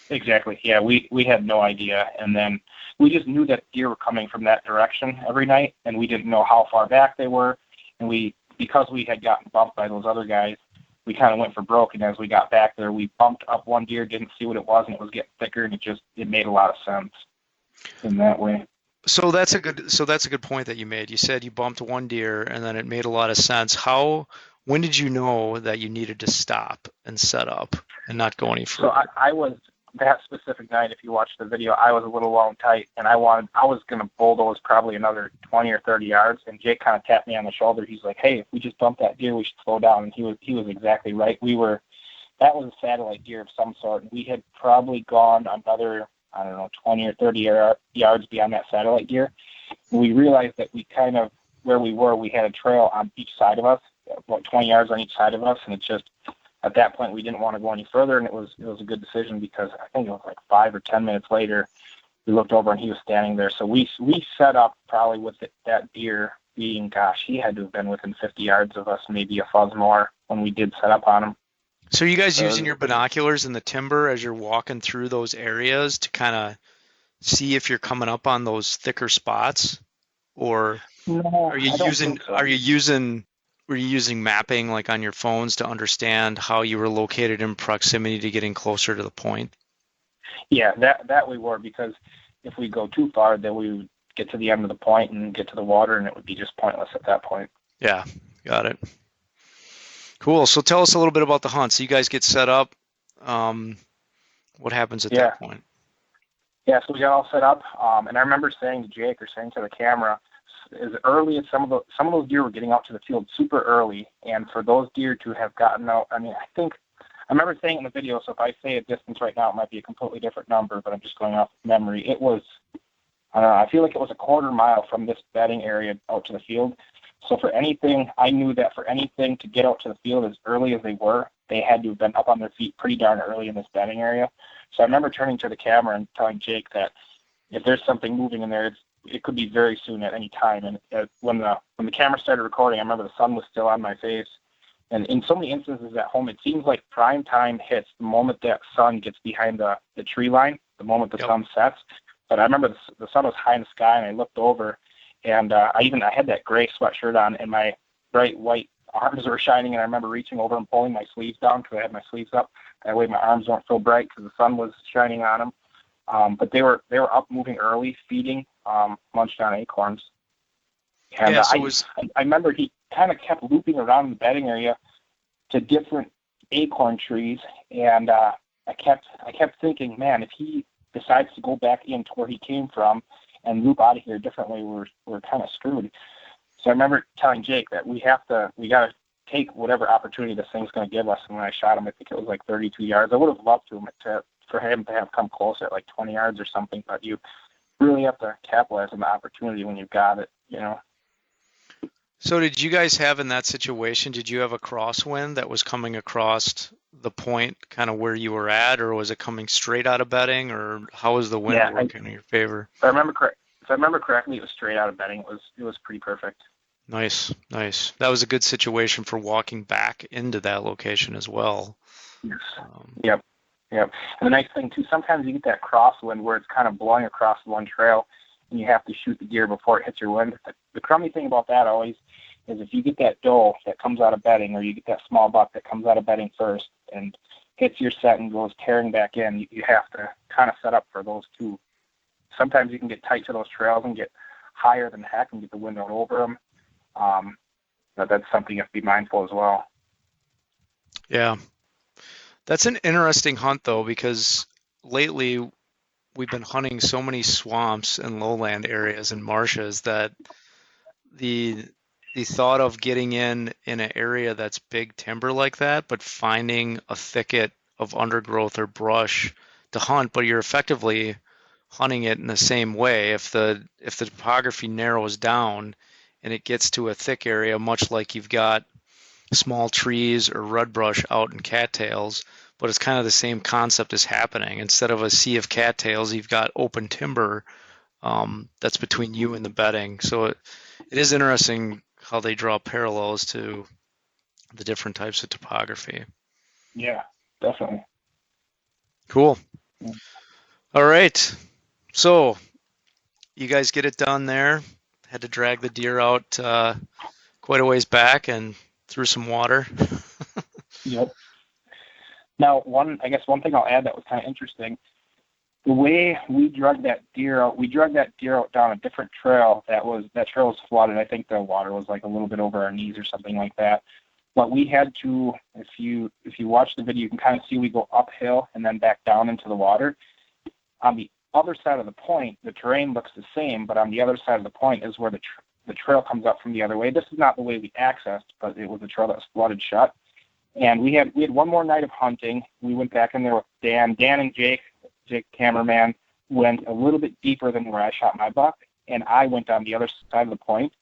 Exactly. Yeah, we had no idea, and then we just knew that deer were coming from that direction every night, and we didn't know how far back they were, and because we had gotten bumped by those other guys, we kind of went for broke, and as we got back there, we bumped up one deer, didn't see what it was, and it was getting thicker, and it made a lot of sense in that way. So that's a good point that you made. You said you bumped one deer, and then it made a lot of sense. When did you know that you needed to stop and set up and not go any further? So I was that specific night. If you watch the video, I was a little low and tight, and I was going to bulldoze probably another 20 or 30 yards. And Jake kind of tapped me on the shoulder. He's like, "Hey, if we just bumped that deer, we should slow down." And he was exactly right. That was a satellite deer of some sort. And we had probably gone another, I don't know, 20 or 30 yards beyond that satellite deer. And we realized that where we were, we had a trail on each side of us, about 20 yards on each side of us, and it just, at that point, we didn't want to go any further, and it was a good decision because I think it was like 5 or 10 minutes later, we looked over and he was standing there. So we set up probably with that deer being, gosh, he had to have been within 50 yards of us, maybe a fuzz more when we did set up on him. So you guys using your binoculars in the timber as you're walking through those areas to kind of see if you're coming up on those thicker spots, or No, are you using mapping like on your phones to understand how you were located in proximity to getting closer to the point? Yeah, that we were, because if we go too far, then we would get to the end of the point and get to the water, and it would be just pointless at that point. Yeah, got it. Cool. So tell us a little bit about the hunt. So you guys get set up. What happens at that point? Yeah, so we got all set up, and I remember saying to Jake, or saying to the camera, as early as some of those deer were getting out to the field super early, and for those deer to have gotten out, I remember saying in the video, so if I say a distance right now, it might be a completely different number, but I'm just going off memory. It was, I don't know, I feel like it was a quarter mile from this bedding area out to the field. So I knew that for anything to get out to the field as early as they were, they had to have been up on their feet pretty darn early in this bedding area. So I remember turning to the camera and telling Jake that if there's something moving in there, it could be very soon at any time. And when the camera started recording, I remember the sun was still on my face. And in so many instances at home, it seems like prime time hits the moment that sun gets behind the tree line, the moment the sun sets. But I remember the sun was high in the sky, and I looked over, and I had that gray sweatshirt on, and my bright white arms were shining, and I remember reaching over and pulling my sleeves down because I had my sleeves up. That way my arms weren't so bright because the sun was shining on them. But they were up moving early, feeding, munched on acorns. And I remember he kind of kept looping around the bedding area to different acorn trees, and I kept thinking, man, if he decides to go back into where he came from and loop out of here a different way, we're kind of screwed. So I remember telling Jake that we got to take whatever opportunity this thing's going to give us. And when I shot him, I think it was like 32 yards. I would have loved for him to have come closer at like 20 yards or something, but you really have to capitalize on the opportunity when you've got it, you know. So did you guys have, in that situation, did you have a crosswind that was coming across the point kind of where you were at, or was it coming straight out of bedding, or how was the wind working in your favor? If I remember correctly, it was straight out of bedding. It was pretty perfect. Nice. That was a good situation for walking back into that location as well. Yes. Yep. And the nice thing too, sometimes you get that crosswind where it's kind of blowing across one trail, and you have to shoot the deer before it hits your wind. The crummy thing about that always is if you get that doe that comes out of bedding, or you get that small buck that comes out of bedding first and hits your set and goes tearing back in, you have to kind of set up for those two. Sometimes you can get tight to those trails and get higher than heck and get the wind out over them. But that's something you have to be mindful as well. Yeah. That's an interesting hunt, though, because lately we've been hunting so many swamps and lowland areas and marshes that the the thought of getting in an area that's big timber like that, but finding a thicket of undergrowth or brush to hunt, but you're effectively hunting it in the same way. If the topography narrows down and it gets to a thick area, much like you've got small trees or red brush out in cattails, but it's kind of the same concept is happening. Instead of a sea of cattails, you've got open timber that's between you and the bedding. So it is interesting how they draw parallels to the different types of topography. Yeah, definitely. Cool. All right. So you guys get it done there. Had to drag the deer out quite a ways back and through some water. Yep. Now, I guess one thing I'll add that was kind of interesting, the way we drug that deer out down a different trail. That trail was flooded. I think the water was like a little bit over our knees or something like that. But we had to, if you watch the video, you can kind of see we go uphill and then back down into the water. On the other side of the point, the terrain looks the same, but on the other side of the point is where the trail comes up from the other way. This is not the way we accessed, but it was a trail that was flooded shut. And we had one more night of hunting. We went back in there with Dan and Jake cameraman, went a little bit deeper than where I shot my buck, and I went on the other side of the point.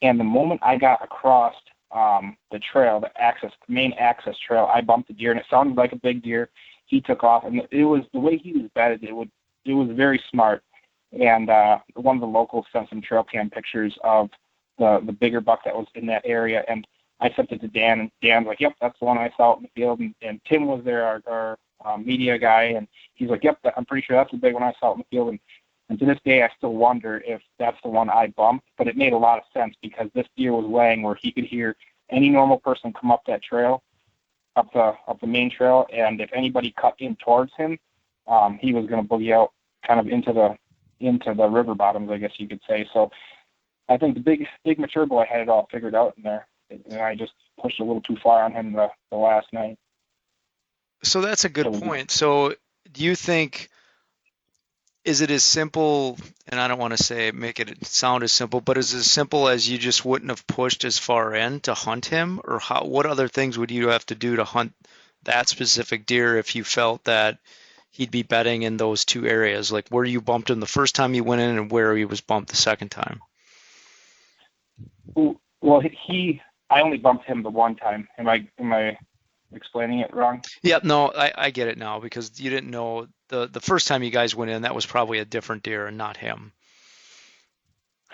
And the moment I got across the trail, the main access trail, I bumped the deer, and it sounded like a big deer. He took off, and it was the way he was bedded. It was very smart. And one of the locals sent some trail cam pictures of the bigger buck that was in that area, and I sent it to Dan, and Dan's like, "Yep, that's the one I saw out in the field." And Tim was there, our media guy, and he's like, "Yep, I'm pretty sure that's the big one I saw out in the field." And to this day, I still wonder if that's the one I bumped, but it made a lot of sense because this deer was laying where he could hear any normal person come up that trail, up the main trail, and if anybody cut in towards him, he was going to boogie out kind of into the river bottoms, I guess you could say. So I think the big mature boy had it all figured out in there, and I just pushed a little too far on him the last night. So that's a good point. So do you think, is it as simple, and I don't want to make it sound as simple, but is it as simple as you just wouldn't have pushed as far in to hunt him? Or what other things would you have to do to hunt that specific deer if you felt that he'd be bedding in those two areas? Like where you bumped him the first time you went in and where he was bumped the second time? Well, I only bumped him the one time. Am I explaining it wrong? Yeah, no, I get it now because you didn't know the first time you guys went in, that was probably a different deer and not him.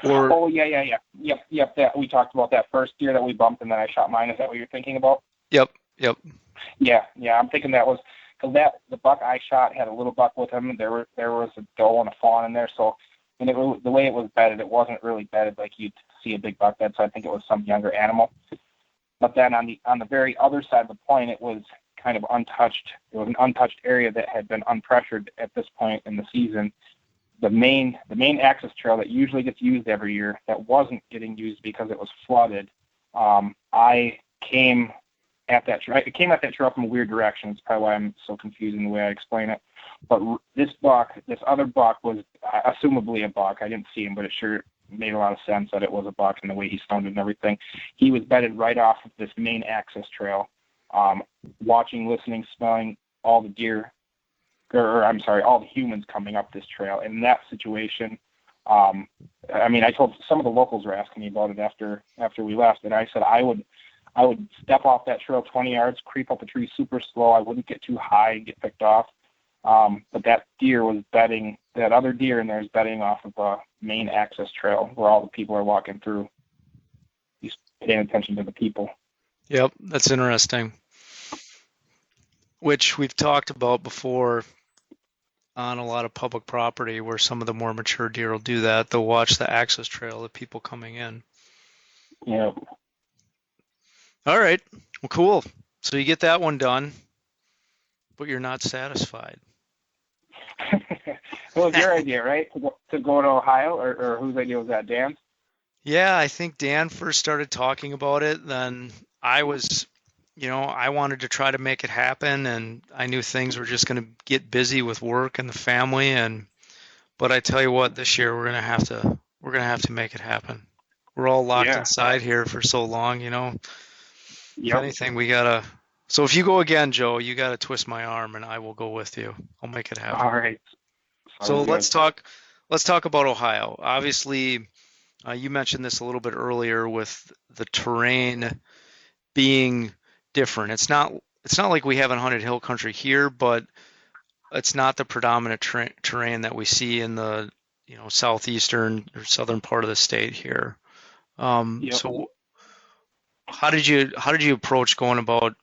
Yeah. Yep. That we talked about that first deer that we bumped and then I shot mine. Is that what you're thinking about? Yep. Yeah. I'm thinking that was because the buck I shot had a little buck with him. There was a doe and a fawn in there. So, and the way it was bedded, it wasn't really bedded like you'd see a big buck bed. So I think it was some younger animal. But then on the very other side of the point, it was kind of untouched. It was an untouched area that had been unpressured at this point in the season. The main access trail that usually gets used every year that wasn't getting used because it was flooded. I came at that trail from a weird direction. It's probably why I'm so confused in the way I explain it. But this other buck was assumably a buck. I didn't see him, but it sure made a lot of sense that it was a buck and the way he sounded and everything. He was bedded right off of this main access trail, watching, listening, smelling all the deer, all the humans coming up this trail. And in that situation, I told some of the locals were asking me about it after we left, and I said I would step off that trail 20 yards, creep up a tree super slow. I wouldn't get too high and get picked off. But that deer was bedding, that other deer in there is bedding off of a main access trail where all the people are walking through. He's paying attention to the people. Yep, that's interesting. Which we've talked about before on a lot of public property where some of the more mature deer will do that. They'll watch the access trail of people coming in. Yep. All right. Well, cool. So you get that one done, but you're not satisfied. Well, it was your idea, right? To go to Ohio, or whose idea was that, Dan? Yeah, I think Dan first started talking about it. Then I was, I wanted to try to make it happen, and I knew things were just going to get busy with work and the family. But I tell you what, this year we're gonna have to make it happen. We're all locked Yeah. inside here for so long, If Yep. anything, we gotta. So if you go again, Joe, you gotta twist my arm, and I will go with you. I'll make it happen. All right. So Sounds good. let's talk about Ohio. Obviously, you mentioned this a little bit earlier with the terrain being different. It's not like we haven't hunted hill country here, but it's not the predominant terrain that we see in the southeastern or southern part of the state here. Yep. So how did you approach going about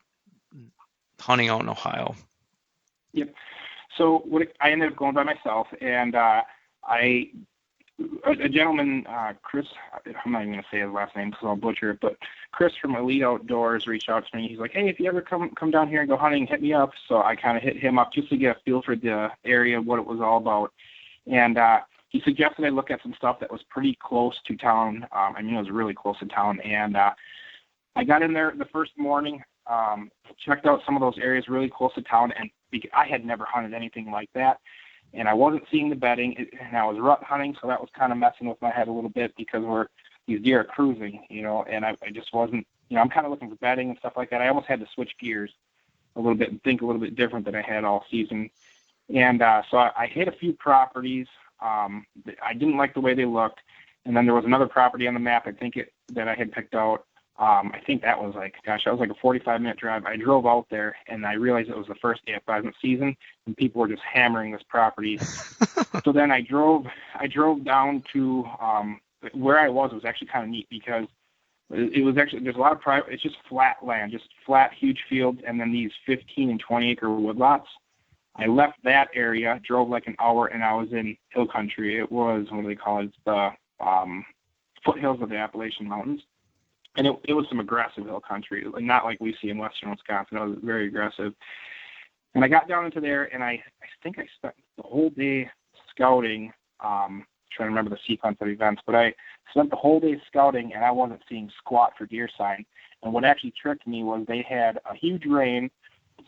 hunting out in Ohio? Yep. So I ended up going by myself, and a gentleman, Chris, I'm not even going to say his last name because I'll butcher it, but Chris from Elite Outdoors reached out to me. He's like, hey, if you ever come down here and go hunting, hit me up. So I kind of hit him up just to get a feel for the area, what it was all about. And he suggested I look at some stuff that was pretty close to town. It was really close to town. And I got in there the first morning, checked out some of those areas really close to town, and I had never hunted anything like that. And I wasn't seeing the bedding, and I was rut hunting, so that was kind of messing with my head a little bit because these deer are cruising, and I just wasn't, I'm kind of looking for bedding and stuff like that. I almost had to switch gears a little bit and think a little bit different than I had all season. And so I hit a few properties. I didn't like the way they looked. And then there was another property on the map, that I had picked out. I think that was like a 45-minute drive. I drove out there, and I realized it was the first day of pheasant season, and people were just hammering this property. So then I drove down to where I was actually kind of neat because it was actually, there's a lot of private, it's just flat land, just flat, huge fields, and then these 15 and 20-acre woodlots. I left that area, drove like an hour, and I was in hill country. It was, what do they call it? It's the foothills of the Appalachian Mountains. And it was some aggressive hill country, not like we see in western Wisconsin. It was very aggressive. And I got down into there, and I think I spent the whole day scouting, trying to remember the sequence of events, but I spent the whole day scouting, and I wasn't seeing squat for deer sign. And what actually tricked me was they had a huge rain,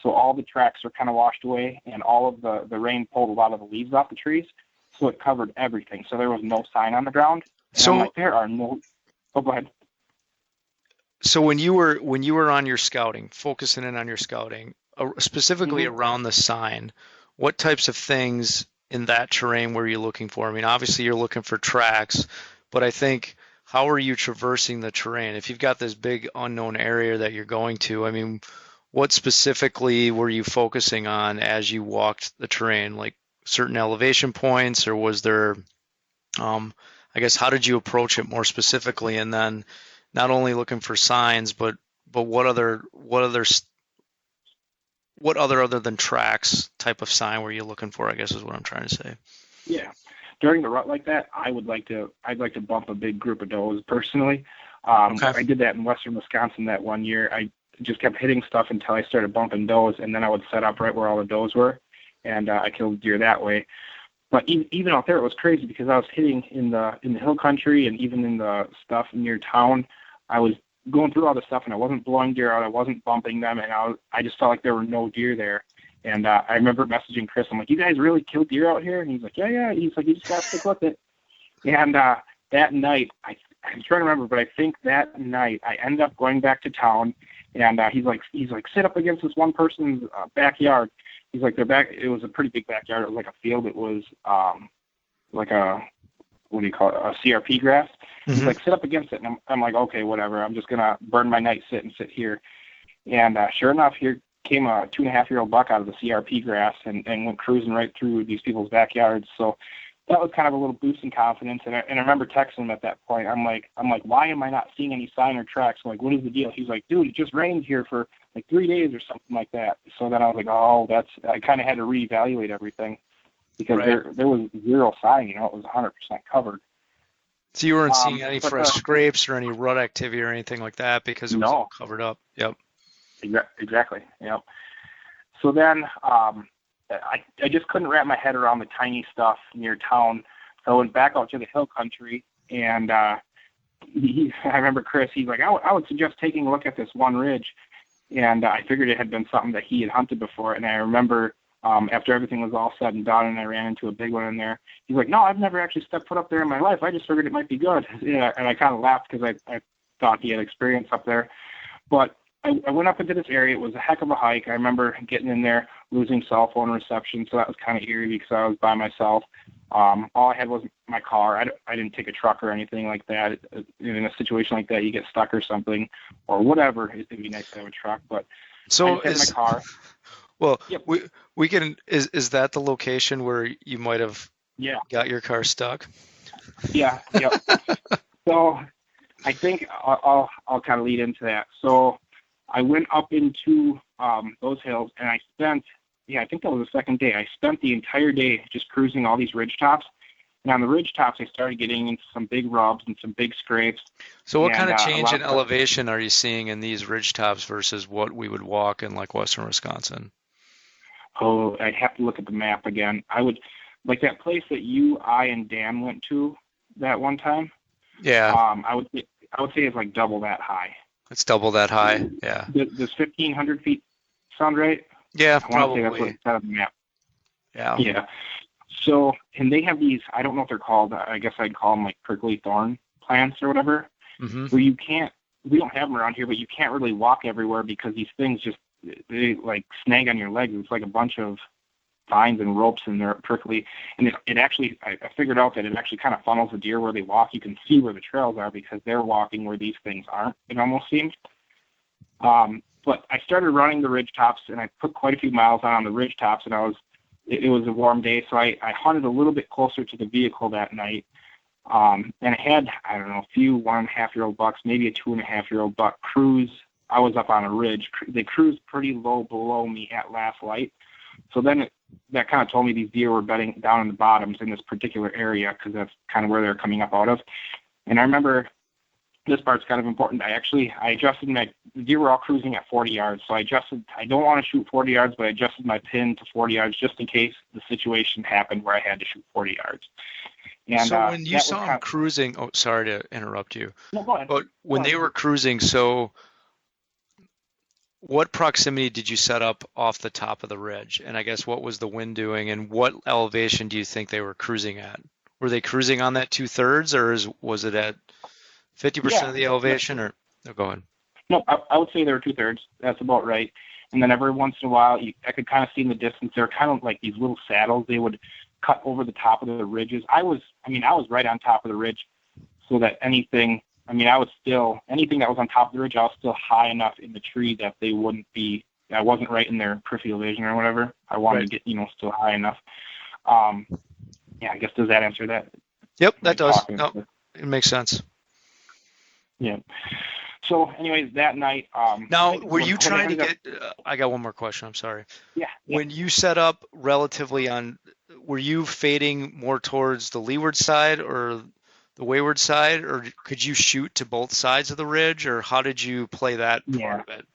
so all the tracks were kind of washed away, and all of the rain pulled a lot of the leaves off the trees, so it covered everything. So there was no sign on the ground. And So I'm like, there are no... Oh, go ahead. So when you were on your scouting, focusing in on your scouting, specifically around the sign, what types of things in that terrain were you looking for? I mean, obviously you're looking for tracks, but I think how are you traversing the terrain? If you've got this big unknown area that you're going to, I mean, what specifically were you focusing on as you walked the terrain? Like certain elevation points, or was there, I guess, how did you approach it more specifically? And then not only looking for signs, but what other other than tracks type of sign were you looking for, I guess is what I'm trying to say. Yeah. During the rut like that, I'd like to bump a big group of does personally. I did that in western Wisconsin that one year. I just kept hitting stuff until I started bumping does, and then I would set up right where all the does were, and I killed deer that way. But even out there, it was crazy because I was hitting in the hill country and even in the stuff near town. I was going through all this stuff, and I wasn't blowing deer out. I wasn't bumping them, and I just felt like there were no deer there. And I remember messaging Chris. I'm like, "You guys really kill deer out here?" And he's like, "Yeah." He's like, "You just gotta stick with it." And that night, I'm trying to remember, but I think that night I ended up going back to town, and he's like, sit up against this one person's backyard. He's like, it was a pretty big backyard. It was like a field. It was like a, what do you call it, a CRP grass. He's like, sit up against it. And I'm like, okay, whatever. I'm just going to burn my night sit here. And sure enough, here came a 2.5-year-old buck out of the CRP grass and went cruising right through these people's backyards. So that was kind of a little boost in confidence. And I remember texting him at that point. I'm like, why am I not seeing any sign or tracks? I'm like, what is the deal? He's like, dude, it just rained here for like 3 days or something like that. So then I was like, I kind of had to reevaluate everything because there was zero sign, it was 100% covered. So you weren't seeing any fresh scrapes or any rut activity or anything like that because it was all covered up. Yep. Exactly. Yep. So then I just couldn't wrap my head around the tiny stuff near town. So I went back out to the hill country, and I remember Chris, he's like, I would suggest taking a look at this one ridge. And I figured it had been something that he had hunted before. And I remember after everything was all said and done, and I ran into a big one in there. He's like, "No, I've never actually stepped foot up there in my life. I just figured it might be good." Yeah, and I kind of laughed because I thought he had experience up there. But I went up into this area. It was a heck of a hike. I remember getting in there, losing cell phone reception, so that was kind of eerie because I was by myself. All I had was my car. I didn't take a truck or anything like that. In a situation like that, you get stuck or something, or whatever. It'd be nice to have a truck, but So I just had my car. well, Yep. we can is that the location where you might have Yeah. got your car stuck? Yeah. Yep. So I think I'll kind of lead into that. So I went up into those hills, and I spent, I think that was the second day. I spent the entire day just cruising all these ridge tops. And on the ridge tops, I started getting into some big rubs and some big scrapes. So what kind of change in elevation are you seeing in these ridge tops versus what we would walk in like western Wisconsin? Oh, I'd have to look at the map again. I would, like that place that you, I, and Dan went to that one time. Yeah. I would say it's like double that high. It's double that high. Yeah. Does 1,500 feet sound right? Yeah, I want to say that's what it said on the map. Yeah. Yeah. So, and they have these, I don't know what they're called. I guess I'd call them like prickly thorn plants or whatever. Mm-hmm. Where we don't have them around here, but you can't really walk everywhere because these things they like snag on your legs. It's like a bunch of vines and ropes, and they're prickly. And it actually, I figured out that it actually kind of funnels the deer where they walk. You can see where the trails are because they're walking where these things aren't, it almost seems. But I started running the ridge tops, and I put quite a few miles on the ridge tops, and it was a warm day, so I hunted a little bit closer to the vehicle that night. And I had, I don't know, a few 1.5-year-old bucks, maybe a 2.5-year-old buck cruise. I was up on a ridge. They cruised pretty low below me at last light. So then that kind of told me these deer were bedding down in the bottoms in this particular area because that's kind of where they're coming up out of. And I remember this part's kind of important. I adjusted the deer were all cruising at 40 yards. So I don't want to shoot 40 yards, but I adjusted my pin to 40 yards just in case the situation happened where I had to shoot 40 yards. And, so when you saw them cruising, oh, sorry to interrupt you. No, go ahead. But when they were cruising, so what proximity did you set up off the top of the ridge? And I guess what was the wind doing, and what elevation do you think they were cruising at? Were they cruising on that 2/3, or was it at 50% of the elevation? Or go ahead. No, I would say they were 2/3. That's about right. And then every once in a while, I could kind of see in the distance, they're kind of like these little saddles. They would cut over the top of the ridges. I was right on top of the ridge, so that anything that was on top of the ridge, I was still high enough in the tree that they wouldn't be, I wasn't right in their peripheral vision or whatever. I wanted to get, still high enough. I guess, does that answer that? Yep, that does. No, it makes sense. Yeah. So anyways, that night. Now, were you trying to get, I got one more question. I'm sorry. Yeah. When you set up relatively were you fading more towards the leeward side or the wayward side, or could you shoot to both sides of the ridge, or how did you play that part of it?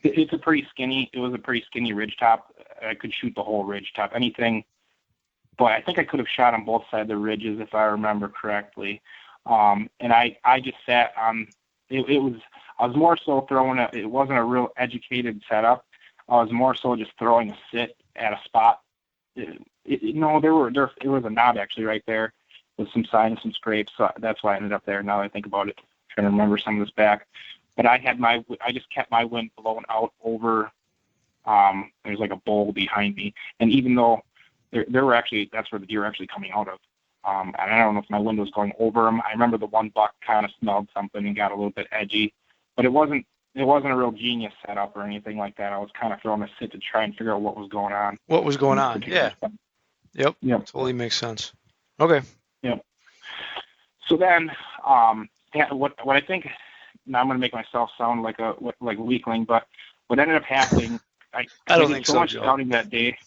It was a pretty skinny ridge top. I could shoot the whole ridge top, anything. But I think I could have shot on both sides of the ridges if I remember correctly. And I just sat on, I was more so throwing it wasn't a real educated setup. I was more so just throwing a sit at a spot. It was a knob actually right there with some signs, some scrapes. So that's why I ended up there. Now that I think about it, I'm trying to remember some of this back. But I just kept my wind blowing out over, there's like a bowl behind me. And even though that's where the deer were actually coming out of. And I don't know if my wind was going over them. I remember the one buck kind of smelled something and got a little bit edgy, but it wasn't a real genius setup or anything like that. I was kind of throwing a sit to try and figure out what was going on. Yeah. Yep. Totally makes sense. Okay. Yep. So then, what I think, now I'm going to make myself sound like a weakling, but what ended up happening, I don't think so much scouting that day.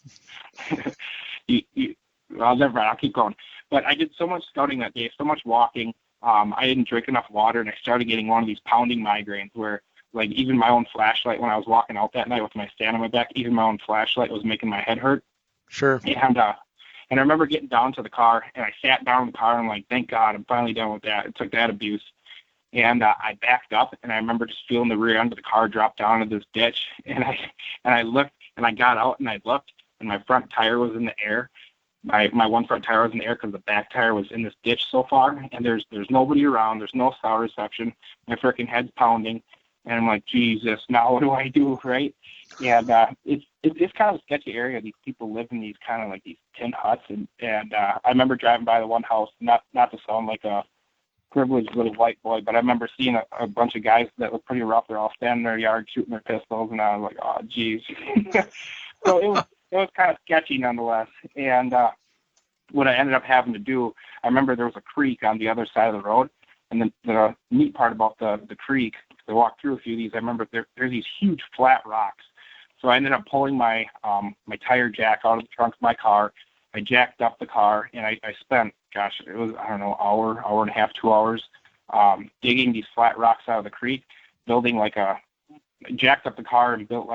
Well, never mind. I'll keep going. But I did so much scouting that day, so much walking. I didn't drink enough water, and I started getting one of these pounding migraines where, like, even my own flashlight, when I was walking out that night with my stand on my back, even my own flashlight was making my head hurt. Sure. And I remember getting down to the car, and I sat down in the car, and I'm like, thank God, I'm finally done with that. It took that abuse. And I backed up, and I remember just feeling the rear end of the car drop down into this ditch, and I looked, and I got out, and I looked, and my front tire was in the air. My one front tire was in the air because the back tire was in this ditch so far, and there's nobody around. There's no cell reception. My freaking head's pounding, and I'm like, Jesus, now what do I do, right? And it's kind of a sketchy area. These people live in these kind of like these tin huts, and I remember driving by the one house, not to sound like a privileged little white boy, but I remember seeing a bunch of guys that looked pretty rough. They're all standing in their yard shooting their pistols, and I was like, oh, geez. So it was kind of sketchy nonetheless. And what I ended up having to do, I remember there was a creek on the other side of the road, and the neat part about the creek, I walked through a few of these, I remember there's these huge flat rocks. So I ended up pulling my tire jack out of the trunk of my car. I jacked up the car, and I spent, gosh, it was, I don't know, hour and a half, 2 hours, digging these flat rocks out of the creek, building jacked up the car and built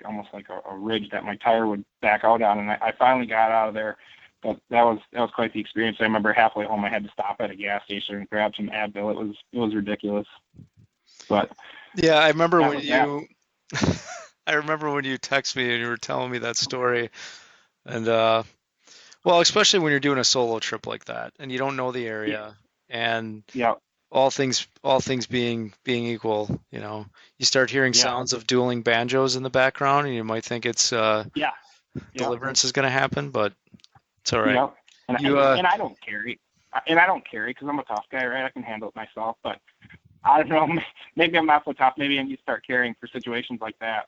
almost like a ridge that my tire would back out on. And I finally got out of there, but that was quite the experience. I remember halfway home I had to stop at a gas station and grab some Advil. It was ridiculous. But yeah, I remember when you I remember when you texted me and you were telling me that story, and well, especially when you're doing a solo trip like that and you don't know the area, and all things being equal, you start hearing sounds of dueling banjos in the background, and you might think it's deliverance is going to happen, but it's all right. Yeah. And I don't carry, because I'm a tough guy, right? I can handle it myself, but I don't know. Maybe I'm not so tough. Maybe I need to start carrying for situations like that.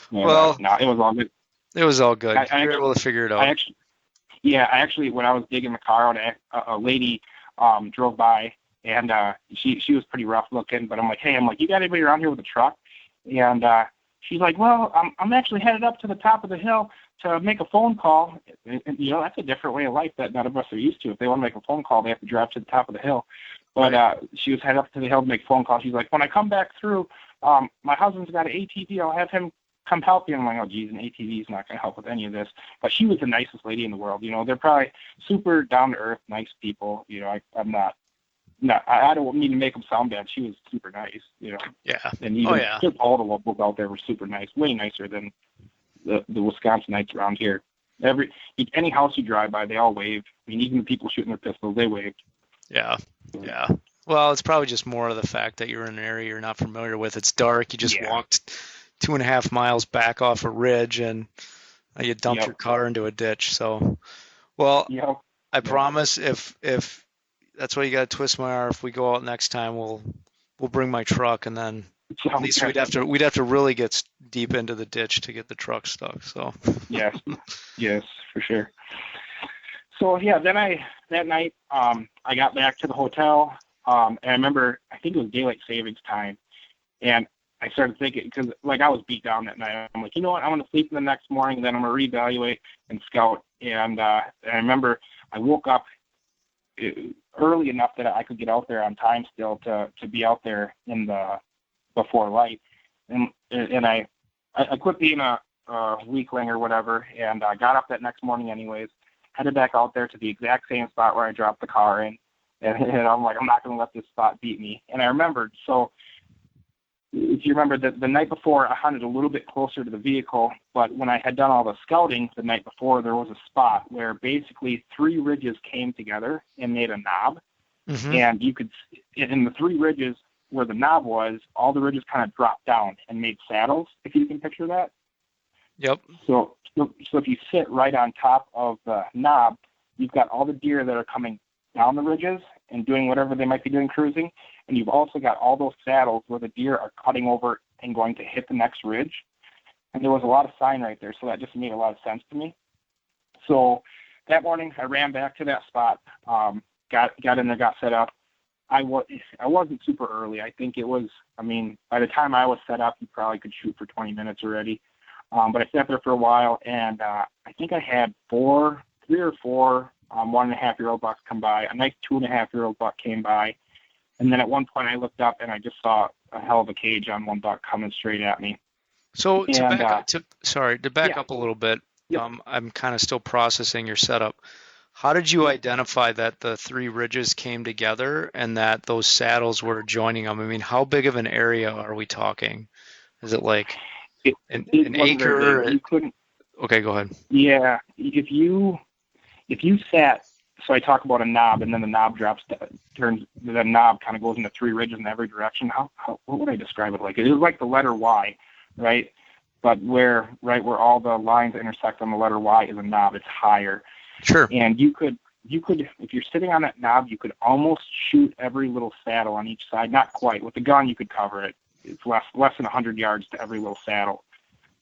Well, no, it was all good. It was all good. You were able to figure it out. I actually, when I was digging the car out, a lady drove by, and she was pretty rough looking. But I'm like, hey, you got anybody around here with a truck? And she's like, well, I'm actually headed up to the top of the hill to make a phone call. And that's a different way of life that none of us are used to. If they want to make a phone call, they have to drive to the top of the hill. But she was headed up to the hill to make a phone call. She's like, when I come back through, my husband's got an ATV. I'll have him come help you. And I'm like, oh, geez, an ATV is not going to help with any of this. But she was the nicest lady in the world. They're probably super down-to-earth, nice people. I'm not, I don't mean to make them sound bad. She was super nice, Yeah. And even just all the locals out there were super nice, way nicer than the Wisconsinites around here. Any house you drive by, they all wave. I mean, even the people shooting their pistols, they waved. Yeah. Well, it's probably just more of the fact that you're in an area you're not familiar with. It's dark. You just walked 2.5 miles back off a ridge, and you dumped your car into a ditch. So, well, I promise if that's why you got to twist my arm. If we go out next time, we'll bring my truck, and then at least we'd have to really get deep into the ditch to get the truck stuck. So yes, for sure. So then that night I got back to the hotel, and I remember, I think it was daylight savings time, and I started thinking, because I was beat down that night. I'm like, you know what? I'm going to sleep in the next morning, then I'm going to reevaluate and scout. And I remember I woke up early enough that I could get out there on time still to be out there before light. And I quit being a weakling or whatever, and I got up that next morning anyways, headed back out there to the exact same spot where I dropped the car in. And I'm like, I'm not going to let this spot beat me. And I remembered, so if you remember, the night before, I hunted a little bit closer to the vehicle, but when I had done all the scouting the night before, there was a spot where basically 3 ridges came together and made a knob. Mm-hmm. And you could, in the 3 ridges where the knob was, all the ridges kind of dropped down and made saddles, if you can picture that. Yep. So if you sit right on top of the knob, you've got all the deer that are coming down the ridges and doing whatever they might be doing cruising, and you've also got all those saddles where the deer are cutting over and going to hit the next ridge. And there was a lot of sign right there, so that just made a lot of sense to me. So that morning, I ran back to that spot, got in there, got set up. I wasn't super early. I think it was, by the time I was set up, you probably could shoot for 20 minutes already. But I sat there for a while, and I think I had 3 or 4 1.5-year-old bucks come by. A nice 2.5-year-old buck came by. And then at one point I looked up and I just saw a hell of a cage on one buck coming straight at me. So to back up a little bit, I'm kind of still processing your setup. How did you identify that the 3 ridges came together and that those saddles were joining them? How big of an area are we talking? Is it like an acre? You couldn't. Okay, go ahead. Yeah, if you sat, so I talk about a knob, and then the knob the knob kind of goes into three ridges in every direction. What would I describe it like? It is like the letter Y, right? But where all the lines intersect on the letter Y is a knob. It's higher, Sure. and you could, if you're sitting on that knob, you could almost shoot every little saddle on each side. Not quite. With the gun, you could cover it. It's less than 100 yards to every little saddle.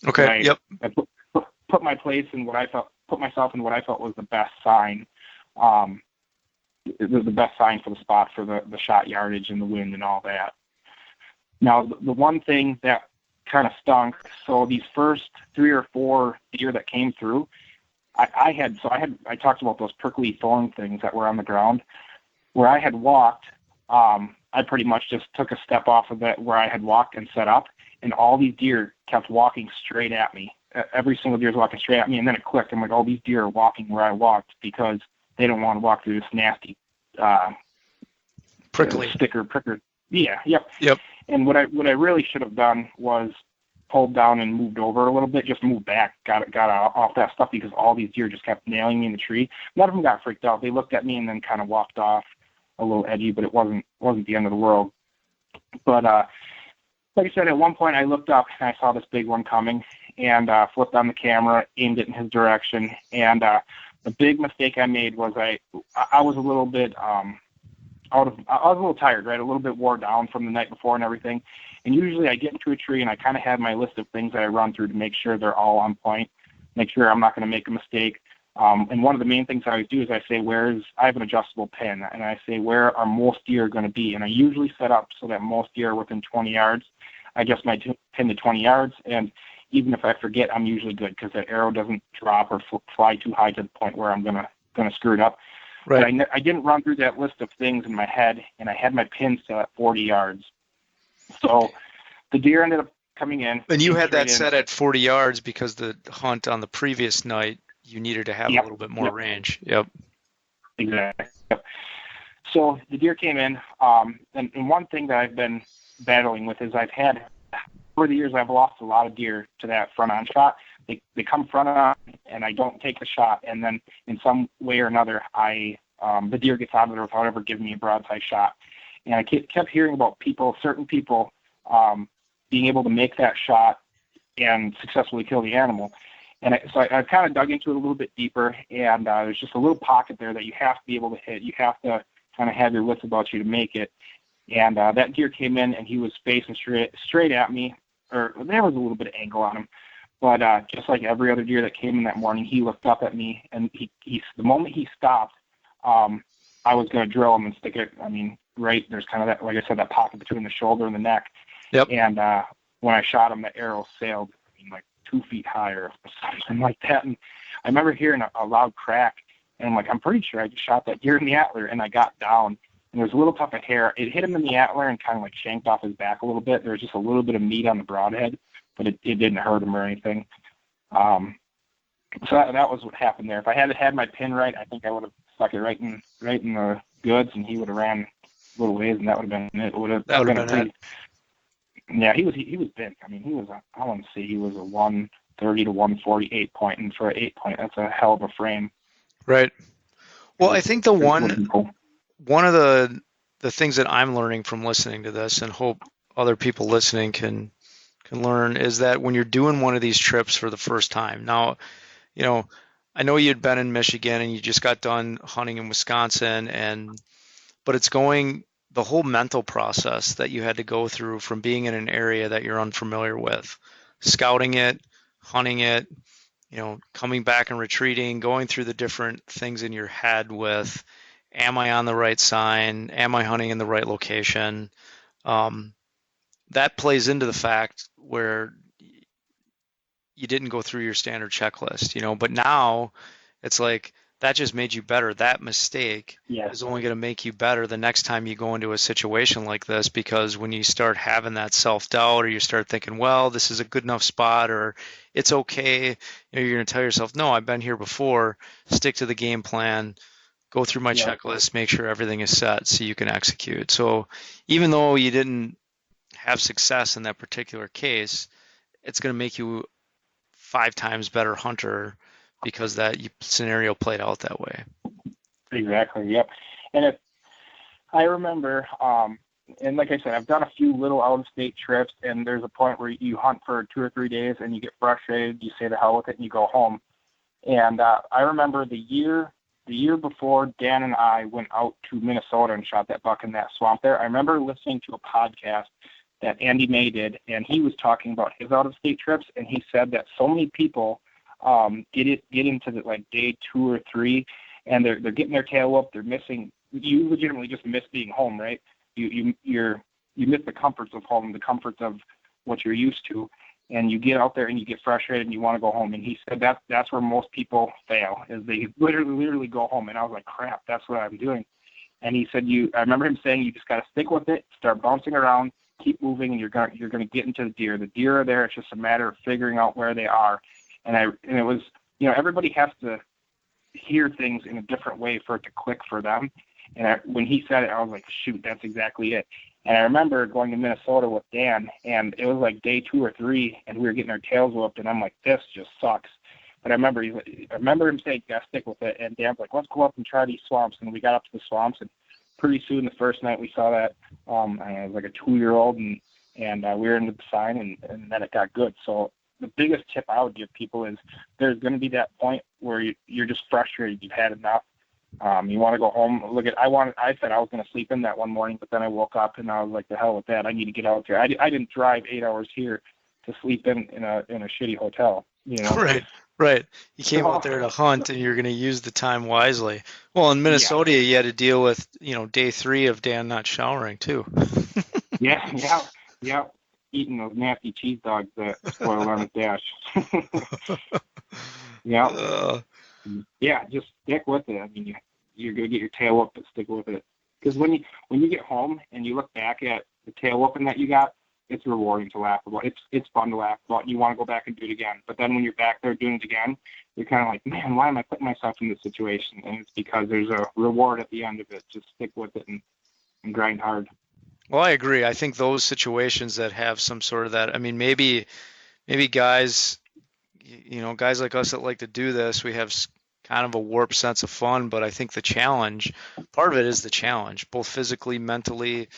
Okay. Yep. I put myself in what I felt was the best sign. It was the best sign for the spot for the shot yardage and the wind and all that. Now, the one thing that kind of stunk, so these first 3 or 4 deer that came through, I talked about those prickly thorn things that were on the ground. Where I had walked, I pretty much just took a step off of that where I had walked and set up, and all these deer kept walking straight at me. Every single deer was walking straight at me, and then it clicked. I'm like, oh, these deer are walking where I walked because they don't want to walk through this nasty prickly pricker. Yeah, yep. Yep. And what I really should have done was pulled down and moved over a little bit, just moved back, got off that stuff, because all these deer just kept nailing me in the tree. None of them got freaked out. They looked at me and then kind of walked off, a little edgy, but it wasn't the end of the world. But like I said, at one point I looked up and I saw this big one coming, and flipped on the camera, aimed it in his direction. And the big mistake I made was I was a little bit I was a little tired, right? A little bit wore down from the night before and everything. And usually I get into a tree and I kind of have my list of things that I run through to make sure they're all on point, make sure I'm not going to make a mistake. And one of the main things I always do is I say, I have an adjustable pin, and I say, where are most deer going to be? And I usually set up so that most deer are within 20 yards. I adjust my pin to 20 yards, and even if I forget, I'm usually good, because that arrow doesn't drop or fly too high to the point where I'm gonna screw it up. Right. But I didn't run through that list of things in my head, and I had my pin still at 40 yards. So the deer ended up coming in. And you had that set at 40 yards because the hunt on the previous night, you needed to have a little bit more range. Yep. Exactly. Yep. So the deer came in, and one thing that I've been battling with is over the years, I've lost a lot of deer to that front-on shot. They come front-on, and I don't take the shot, and then in some way or another, the deer gets out of there without ever giving me a broadside shot. And I kept hearing about certain people, being able to make that shot and successfully kill the animal. And so I kind of dug into it a little bit deeper, and there's just a little pocket there that you have to be able to hit. You have to kind of have your wits about you to make it. And that deer came in, and he was facing straight at me, or there was a little bit of angle on him. But just like every other deer that came in that morning, he looked up at me, and the moment he stopped, I was going to drill him and stick it. I mean, right, there's kind of that, like I said, that pocket between the shoulder and the neck. Yep. And when I shot him, the arrow sailed, like 2 feet higher or something like that. And I remember hearing a loud crack, and I'm like, I'm pretty sure I just shot that deer in the antler. And I got down, and there was a little tuft of hair. It hit him in the antler and kind of like shanked off his back a little bit. There was just a little bit of meat on the broadhead, but it didn't hurt him or anything. So that was what happened there. If I had my pin right, I think I would have stuck it right in the goods, and he would have ran a little ways, and that would have been it. That would have been it. Yeah, he was big. I mean, I want to say he was a 130 to 148 point, and for an 8-point, that's a hell of a frame. Right. Well, I think one of the things that I'm learning from listening to this, and hope other people listening can learn, is that when you're doing one of these trips for the first time. Now, I know you'd been in Michigan and you just got done hunting in Wisconsin, but it's the whole mental process that you had to go through from being in an area that you're unfamiliar with, scouting it, hunting it, coming back and retreating, going through the different things in your head with, am I on the right sign? Am I hunting in the right location? That plays into the fact where you didn't go through your standard checklist, but now it's like that just made you better. That mistake is only going to make you better the next time you go into a situation like this, because when you start having that self-doubt, or you start thinking, well, this is a good enough spot, or it's okay, you're going to tell yourself, no, I've been here before, stick to the game plan, go through my checklist, make sure everything is set so you can execute. So even though you didn't have success in that particular case, it's going to make you 5 times better hunter because that scenario played out that way. Exactly. Yep. And I remember, and like I said, I've done a few little out-of-state trips, and there's a point where you hunt for 2 or 3 days and you get frustrated, you say the hell with it, and you go home. And I remember the year before Dan and I went out to Minnesota and shot that buck in that swamp there, I remember listening to a podcast that Andy May did, and he was talking about his out-of-state trips, and he said that so many people get into the, like, day 2 or 3, and they're getting their tail up, they're missing. You legitimately just miss being home, right? You miss the comforts of home, the comforts of what you're used to, and you get out there and you get frustrated and you want to go home. And he said that's where most people fail, is they literally go home. And I was like, crap, that's what I'm doing. And he said, I remember him saying, you just got to stick with it, start bouncing around, keep moving, and you're going to get into the deer. The deer are there. It's just a matter of figuring out where they are. And it was, everybody has to hear things in a different way for it to click for them. And when he said it, I was like, shoot, that's exactly it. And I remember going to Minnesota with Dan, and it was like day 2 or 3, and we were getting our tails whooped, and I'm like, this just sucks. But I remember him saying, you gotta stick with it. And Dan's like, let's go up and try these swamps. And we got up to the swamps, and pretty soon the first night we saw that, I was like a 2-year-old, and we were into the sign, and then it got good. So the biggest tip I would give people is there's going to be that point where you're just frustrated, you've had enough. You want to go home. I said I was going to sleep in that one morning, but then I woke up and I was like, the hell with that. I need to get out there. I didn't drive 8 hours here to sleep in a shitty hotel, Right. You came out there to hunt, and you're going to use the time wisely. Well, in Minnesota, you had to deal with, day 3 of Dan not showering too. Yeah. Eating those nasty cheese dogs that spoiled on his dash. Yeah. Yeah, just stick with it. I mean, you're gonna get your tail up, but stick with it. Because when you get home and you look back at the tail whooping that you got, it's rewarding to laugh about. It's fun to laugh about, and you want to go back and do it again. But then when you're back there doing it again, you're kind of like, man, why am I putting myself in this situation? And it's because there's a reward at the end of it. Just stick with it and grind hard. Well, I agree. I think those situations that have some sort of that, I mean, maybe guys, guys like us that like to do this, we have kind of a warped sense of fun, but I think part of it is the challenge, both physically, mentally,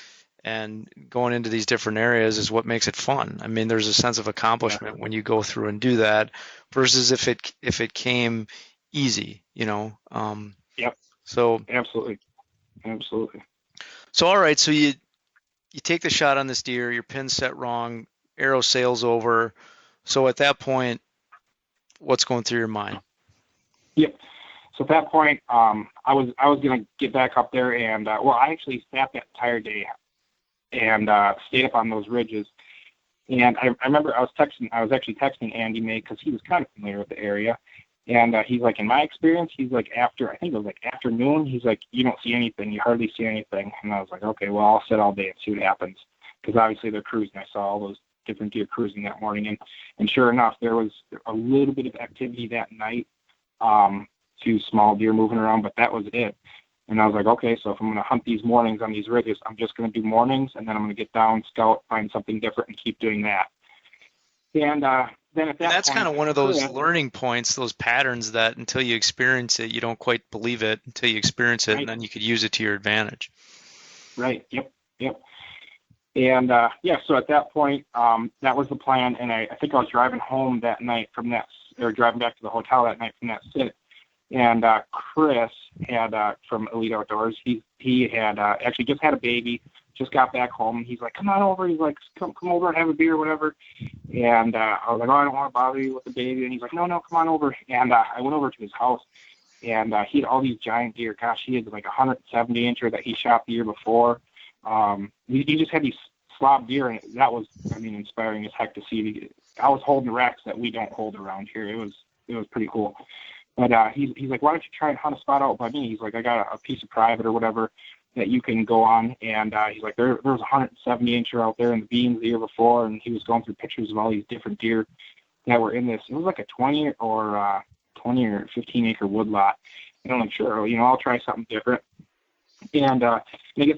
and going into these different areas is what makes it fun. I mean, there's a sense of accomplishment when you go through and do that versus if it came easy, Yep. So absolutely. So all right, so you take the shot on this deer, your pin's set wrong, arrow sails over. So at that point, what's going through your mind? Yep. So at that point, I was going to get back up there, and I actually sat that entire day and stayed up on those ridges. And I remember I was actually texting Andy May because he was kind of familiar with the area. And he's like, in my experience, he's like, I think it was like afternoon, he's like, you don't see anything. You hardly see anything. And I was like, okay, well, I'll sit all day and see what happens. Because obviously they're cruising. I saw all those different deer cruising that morning. And sure enough, there was a little bit of activity that night, 2 small deer moving around, but that was it. And I was like, okay, so if I'm going to hunt these mornings on these ridges, I'm just going to do mornings, and then I'm going to get down, scout, find something different, and keep doing that. And then at that that's point, kind of one of those learning points, those patterns that until you experience it, you don't quite believe it until you experience it, right. And then you could use it to your advantage. Right. Yep. And so at that point, that was the plan. And I think I was driving home that night driving back to the hotel that night from that sit. And Chris had from Elite Outdoors, he had actually just had a baby, just got back home. He's like, come on over. He's like, come over and have a beer, whatever. And I was like, oh, I don't want to bother you with the baby. And he's like, no, come on over. And I went over to his house, and he had all these giant deer. Gosh, he had like 170 incher that he shot the year before. He just had these slob deer, and that was, inspiring as heck to see. I was holding racks that we don't hold around here. It was pretty cool. But he's like, why don't you try and hunt a spot out by me? He's like, I got a piece of private or whatever that you can go on. And he's like, there was 170 incher out there in the beans the year before, and he was going through pictures of all these different deer that were in this. It was like a 20 or 15 acre woodlot. And I'm like, sure, I'll try something different. And I guess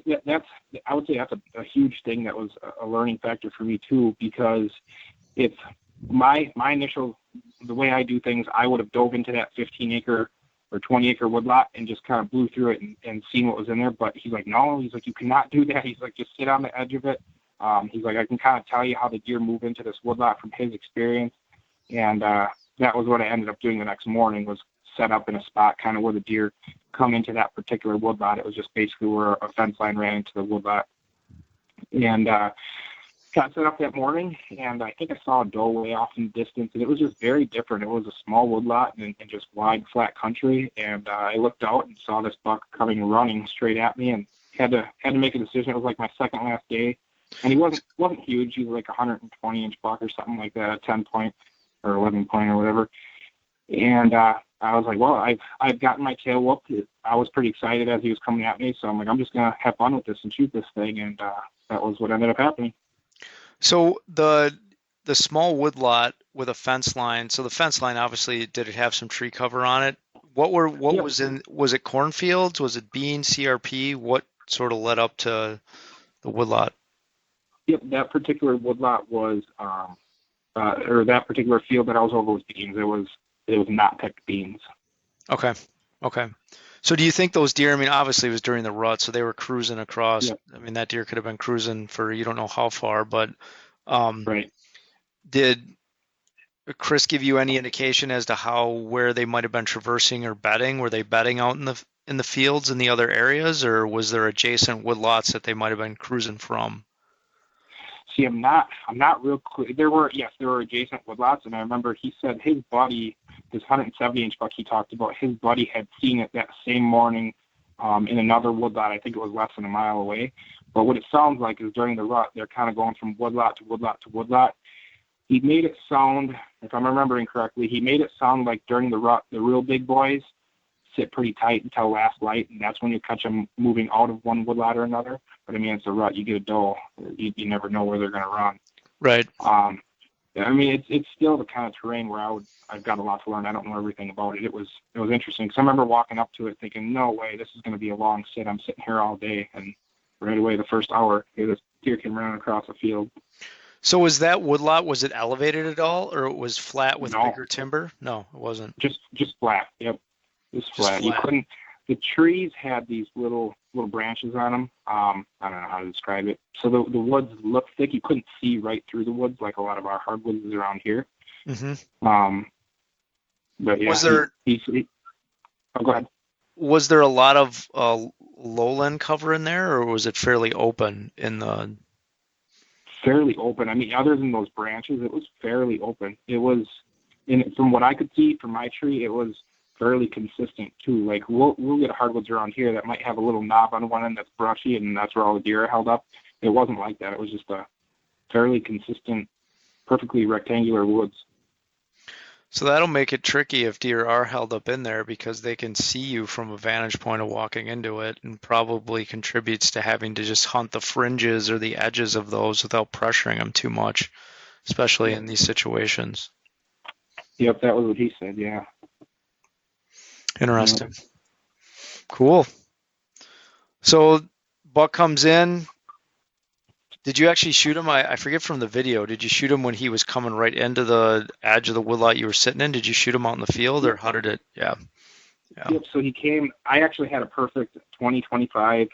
I would say that's a huge thing that was a learning factor for me too, because it's my initial the way I do things, I would have dove into that 15-acre or 20-acre woodlot and just kind of blew through it and seen what was in there. But he's like, no, he's like, you cannot do that. He's like, just sit on the edge of it. He's like, I can kind of tell you how the deer move into this woodlot from his experience. And that was what I ended up doing the next morning, was set up in a spot kind of where the deer come into that particular woodlot. It was just basically where a fence line ran into the woodlot. And got set up that morning, and I think I saw a doe way off in the distance, and it was just very different. It was a small woodlot and just wide, flat country, and I looked out and saw this buck coming running straight at me, and had to make a decision. It was like my second last day, and he wasn't huge. He was like a 120-inch buck or something like that, a 10-point or 11-point or whatever. And I was like, well, I've gotten my tail whooped. I was pretty excited as he was coming at me, so I'm like, I'm just gonna have fun with this and shoot this thing, and that was what ended up happening. So the small woodlot with a fence line. So the fence line, obviously, did it have some tree cover on it? What Yep. was it cornfields? Was it beans, CRP? What sort of led up to the woodlot? Yep, that particular woodlot was, or that particular field that I was over was beans. It was not picked beans. Okay. So do you think those deer, I mean, obviously it was during the rut, so they were cruising across. Yep. I mean, that deer could have been cruising for you don't know how far, but Right. did Chris give you any indication as to where they might have been traversing or bedding? Were they bedding out in the fields in the other areas, or was there adjacent woodlots that they might have been cruising from? See, I'm not real clear. There were adjacent woodlots, and I remember he said his buddy, this 170-inch buck he talked about, his buddy had seen it that same morning in another woodlot. I think it was less than a mile away. But what it sounds like is during the rut, they're kind of going from woodlot to woodlot to woodlot. He made it sound, if I'm remembering correctly, like during the rut, the real big boys sit pretty tight until last light, and that's when you catch them moving out of one woodlot or another. But I mean, it's a rut. You get a doe, you never know where they're going to run. Right. I mean, it's still the kind of terrain where I've got a lot to learn. I don't know everything about it. It was interesting because I remember walking up to it thinking, no way, this is going to be a long sit. I'm sitting here all day, and right away the first hour, this deer came running across the field. So was that woodlot, was it elevated at all, or it was flat with bigger timber? No, it wasn't. Just flat. Yep. Just flat. You couldn't. The trees had these little branches on them. I don't know how to describe it. So the woods looked thick. You couldn't see right through the woods like a lot of our hardwoods is around here. Mm-hmm. But yeah. Was there? Oh, go ahead. Was there a lot of lowland cover in there, or was it fairly open in the? Fairly open. I mean, other than those branches, it was fairly open. It was, from what I could see from my tree, it was fairly consistent too. Like we'll get hardwoods around here that might have a little knob on one end that's brushy, and that's where all the deer are held up. It wasn't like that. It was just a fairly consistent, perfectly rectangular woods. So that'll make it tricky if deer are held up in there because they can see you from a vantage point of walking into it, and probably contributes to having to just hunt the fringes or the edges of those without pressuring them too much, especially in these situations. Yep, that was what he said, yeah. Interesting. Cool. So buck comes in. Did you actually shoot him? I forget from the video. Did you shoot him when he was coming right into the edge of the woodlot you were sitting in? Did you shoot him out in the field, or how did it? Yeah. Yep. So he came. I actually had a perfect 20-25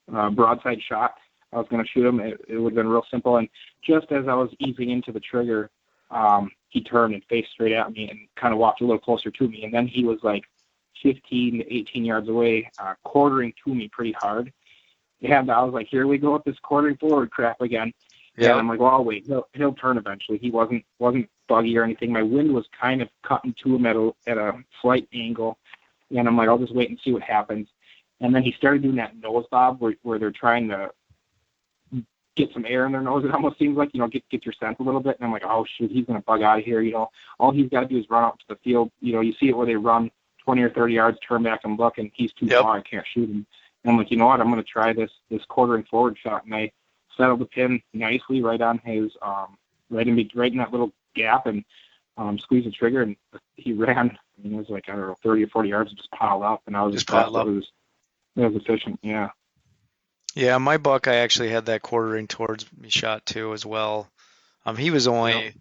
broadside shot. I was going to shoot him. It would have been real simple. And just as I was easing into the trigger, he turned and faced straight at me and kind of walked a little closer to me. And then he was like 15 to 18 yards away, quartering to me pretty hard. And I was like, here we go with this quartering forward crap again. Yeah. And I'm like, well, I'll wait. He'll turn eventually. He wasn't buggy or anything. My wind was kind of cutting to him at a slight angle. And I'm like, I'll just wait and see what happens. And then he started doing that nose bob where they're trying to get some air in their nose. It almost seems like, get your scent a little bit. And I'm like, oh, shoot, he's going to bug out of here. All he's got to do is run out to the field. You see it where they run 20 or 30 yards, turn back and look, and he's too far. I can't shoot him. And I'm like, you know what? I'm going to try this quartering forward shot. And I settled the pin nicely right on his, right in that little gap, and squeezed the trigger. And he ran. I mean, it was like, I don't know, 30 or 40 yards, and just piled up. And I was just piled up. It was efficient. Yeah. Yeah, my buck, I actually had that quartering towards me shot too as well. He was only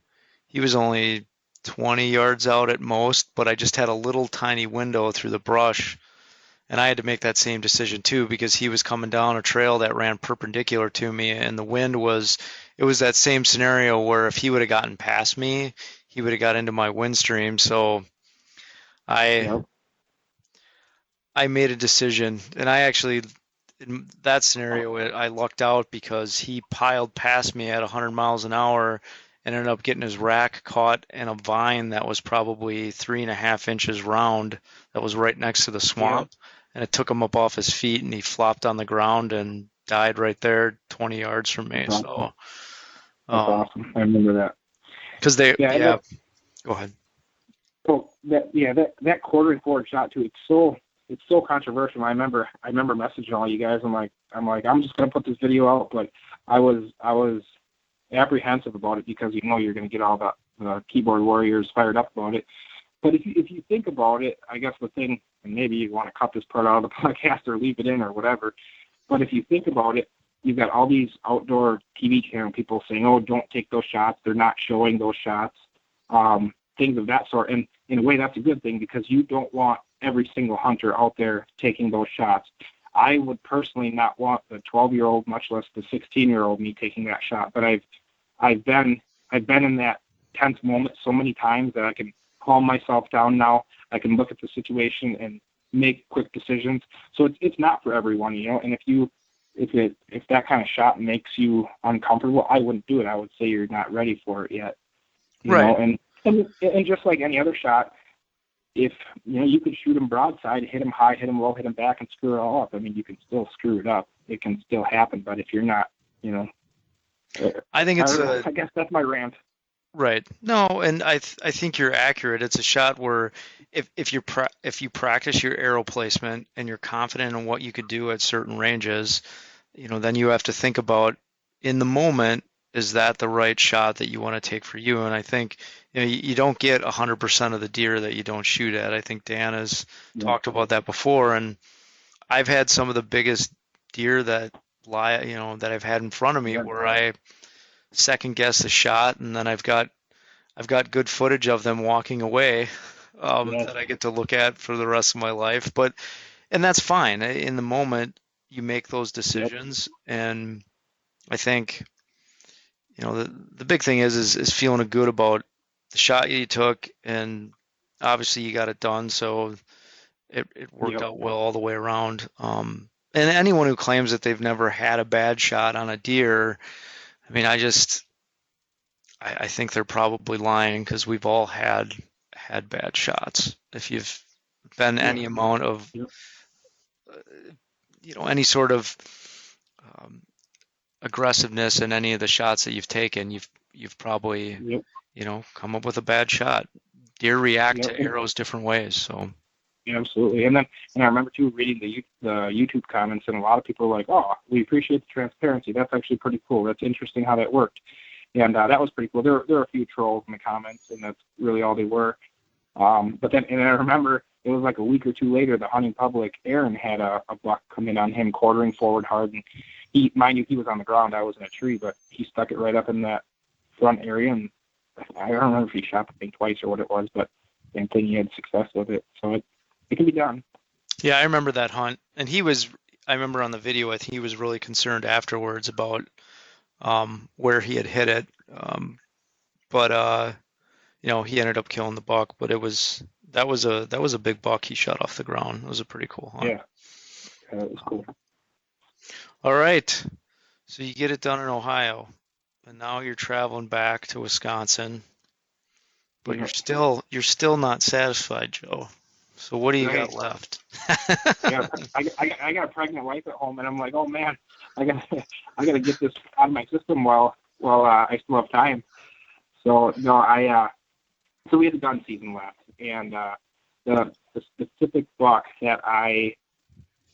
20 yards out at most, but I just had a little tiny window through the brush. And I had to make that same decision too because he was coming down a trail that ran perpendicular to me, and the wind was, it was that same scenario where if he would have gotten past me, he would have got into my windstream. So I Yep. I made a decision, and I actually, in that scenario, I lucked out because he piled past me at 100 miles an hour and ended up getting his rack caught in a vine that was probably 3.5 inches round that was right next to the Yeah. swamp. And it took him up off his feet, and he flopped on the ground and died right there, 20 yards from me. That's awesome. So, That's awesome. I remember that. because they, Yeah. And yeah, go ahead. that quartering forward shot too. It's so controversial. I remember messaging all you guys. I'm just gonna put this video out, but I was apprehensive about it because you're gonna get all the keyboard warriors fired up about it. But if you think about it, I guess the thing, and maybe you want to cut this part out of the podcast or leave it in or whatever. But if you think about it, you've got all these outdoor TV channel people saying, "Oh, don't take those shots. They're not showing those shots." Things of that sort. And in a way, that's a good thing because you don't want every single hunter out there taking those shots. I would personally not want the 12-year-old, much less the 16-year-old me taking that shot. But I've been in that tense moment so many times that I can calm myself down now. I can look at the situation and make quick decisions. So it's not for everyone, And if that kind of shot makes you uncomfortable, I wouldn't do it. I would say you're not ready for it yet. Right. And just like any other shot, if you could shoot him broadside, hit him high, hit him low, hit him back, and screw it all up. I mean, you can still screw it up. It can still happen. But if you're not, I think it's I guess that's my rant. right. No, and I think you're accurate. It's a shot where if you practice your arrow placement and you're confident in what you could do at certain ranges, then you have to think about in the moment, is that the right shot that you want to take for you? And I think you don't get 100% of the deer that you don't shoot at. I think Dan has talked about that before, and I've had some of the biggest deer that that I've had in front of me where I second guess the shot, and then I've got good footage of them walking away that I get to look at for the rest of my life. And that's fine. In the moment, you make those decisions, and I think the big thing is feeling good about the shot you took, and obviously you got it done, so it worked out well all the way around. And anyone who claims that they've never had a bad shot on a deer, I mean, I think they're probably lying because we've all had bad shots. If you've been any amount of, any sort of aggressiveness in any of the shots that you've taken, you've probably, come up with a bad shot. Deer react to arrows different ways, so. Yeah, absolutely. And I remember too reading the YouTube comments, and a lot of people were like, "Oh, we appreciate the transparency. That's actually pretty cool. That's interesting how that worked." And that was pretty cool. There were a few trolls in the comments, and that's really all they were. But then, and I remember it was like a week or two later, the hunting public, Aaron, had a buck come in on him, quartering forward hard, and mind you, he was on the ground. I was in a tree, but he stuck it right up in that front area, and I don't remember if he shot the thing twice or what it was, but same thing, he had success with it. So it can be done. Yeah, I remember that hunt, and I remember on the video, I think he was really concerned afterwards about where he had hit it. But he ended up killing the buck, but that was a big buck he shot off the ground. It was a pretty cool hunt. Yeah, it was cool. All right, so you get it done in Ohio, and now you're traveling back to Wisconsin, but you're still not satisfied, Joe. So what do you got left? I got a pregnant wife at home, and I'm like, oh man, I gotta get this out of my system while I still have time. So no, so we had the gun season left, and the specific buck that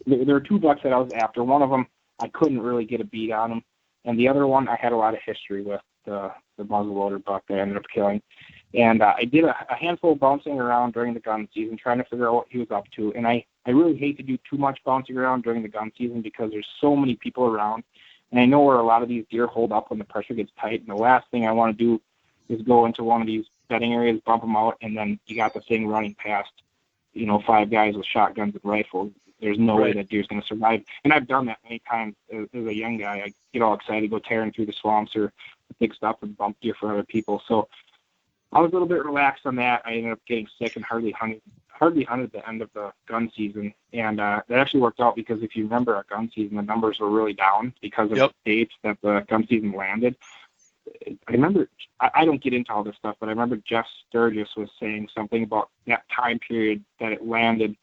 there were two bucks that I was after. One of them I couldn't really get a beat on him, and the other one I had a lot of history with, the muzzleloader buck that I ended up killing. And I did a handful of bouncing around during the gun season, trying to figure out what he was up to. And I really hate to do too much bouncing around during the gun season because there's so many people around. And I know where a lot of these deer hold up when the pressure gets tight. And the last thing I want to do is go into one of these bedding areas, bump them out, and then you got the thing running past, 5 guys with shotguns and rifles. There's no way that deer's going to survive. And I've done that many times as a young guy. I get all excited, go tearing through the swamps or the thick stuff and bump deer for other people. So I was a little bit relaxed on that. I ended up getting sick and hardly hunted at the end of the gun season. And that actually worked out because if you remember our gun season, the numbers were really down because of the dates that the gun season landed. I remember, I don't get into all this stuff, but I remember Jeff Sturgis was saying something about that time period that it landed.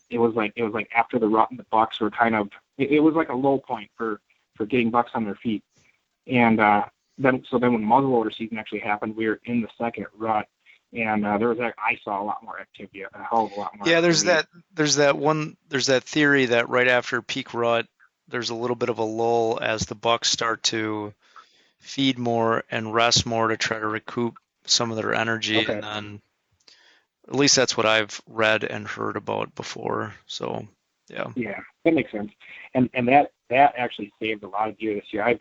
It was like after the rut and the bucks were kind of, it was like a low point for getting bucks on their feet. And then when muzzleloader season actually happened, we were in the second rut, and I saw a lot more activity, a hell of a lot more. Yeah, activity. there's that theory that right after peak rut, there's a little bit of a lull as the bucks start to feed more and rest more to try to recoup some of their energy, Okay. and then at least that's what I've read and heard about before. So yeah, that makes sense. And that actually saved a lot of deer this year.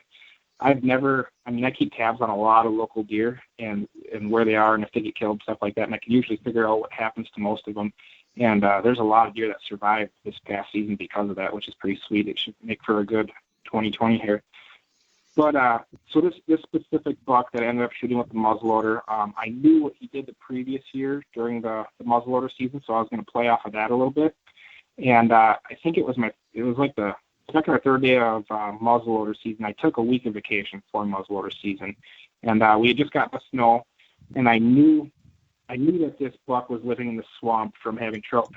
I've never, I keep tabs on a lot of local deer and where they are and if they get killed, stuff like that, and I can usually figure out what happens to most of them. And there's a lot of deer that survived this past season because of that, which is pretty sweet. It should make for a good 2020 here. But so this specific buck that I ended up shooting with the muzzleloader, I knew what he did the previous year during the muzzleloader season, so I was going to play off of that a little bit. And I think it was like the second or third day of muzzleloader season. I took a week of vacation for muzzleloader season, and we had just got the snow, and I knew that this buck was living in the swamp from having trail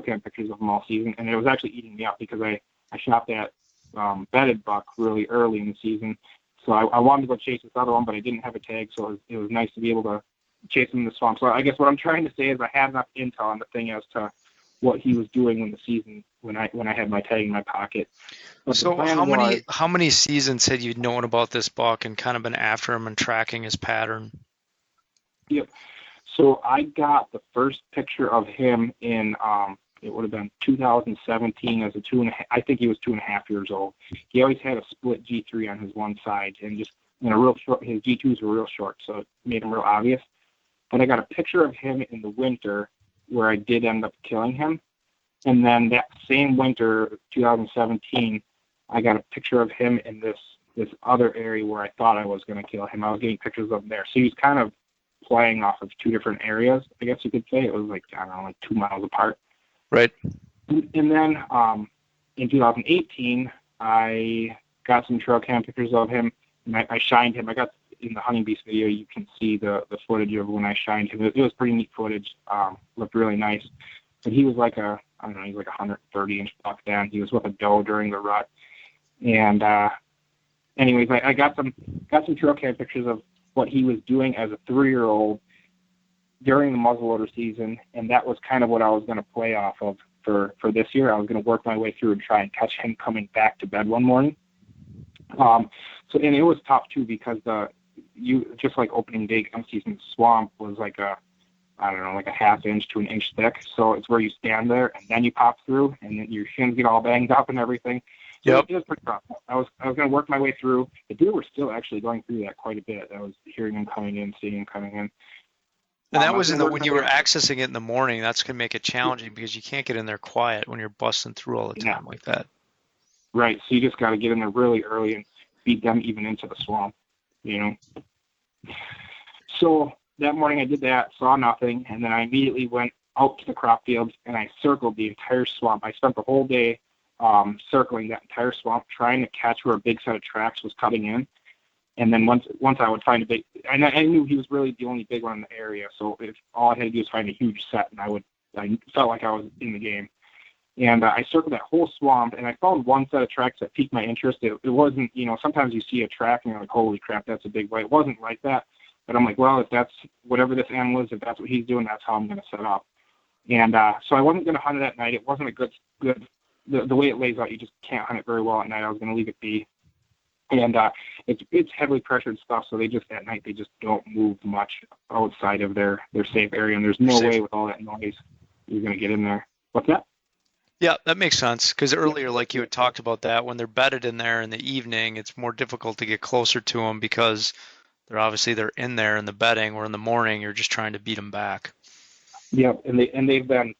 cam pictures of him all season, and it was actually eating me up because I shot that bedded buck really early in the season. So I wanted to go chase this other one, but I didn't have a tag, so it was nice to be able to chase him in the swamp. So I guess what I'm trying to say is I had enough intel on the thing as to what he was doing when I had my tag in my pocket. But so how many seasons had you known about this buck and kind of been after him and tracking his pattern? Yep. So I got the first picture of him in it would have been 2017 as I think he was 2.5 years old. He always had a split G3 on his one side and just real short. His G2s were real short, so it made him real obvious. But I got a picture of him in the winter where I did end up killing him. And then that same winter, 2017, I got a picture of him in this other area where I thought I was going to kill him. I was getting pictures of him there. So he's kind of playing off of two different areas, I guess you could say. It was like 2 miles apart. Right. And then in 2018, I got some trail cam pictures of him, and I shined him. I got in the hunting beast video, you can see the footage of when I shined him. It was pretty neat footage. Looked really nice. And he was like he's like 130-inch buck then. He was with a doe during the rut. And anyways, I got some trail cam pictures of what he was doing as a 3-year-old during the muzzleloader season, and that was kind of what I was going to play off of for this year. I was going to work my way through and try and catch him coming back to bed one morning. And it was tough too because just like opening day gun season, swamp was like a 1/2 inch to 1 inch thick. So it's where you stand there and then you pop through and then your shins get all banged up and everything. So Yep. It was pretty tough. I was going to work my way through. The deer were still actually going through that quite a bit. I was hearing them coming in, seeing them coming in. And that was when you were accessing it in the morning. That's going to make it challenging because you can't get in there quiet when you're busting through all the time like that. Right. So you just got to get in there really early and beat them even into the swamp, So that morning I did that, saw nothing, and then I immediately went out to the crop fields and I circled the entire swamp. I spent the whole day circling that entire swamp, trying to catch where a big set of tracks was cutting in. And then once I would find a big, and I knew he was really the only big one in the area. So if all I had to do was find a huge set, and I felt like I was in the game. And I circled that whole swamp, and I found one set of tracks that piqued my interest. It wasn't, sometimes you see a track and you're like, holy crap, that's a big white. It wasn't like that. But I'm like, well, if that's whatever this animal is, if that's what he's doing, that's how I'm going to set up. And so I wasn't going to hunt it at night. It wasn't a good the way it lays out, you just can't hunt it very well at night. I was going to leave it be. And it's heavily pressured stuff, so at night they just don't move much outside of their safe area, and there's no way with all that noise you're going to get in there. What's that? Yeah, that makes sense, because earlier, like you had talked about that, when they're bedded in there in the evening, it's more difficult to get closer to them because they're in there in the bedding, or in the morning you're just trying to beat them back. Yep, and they've been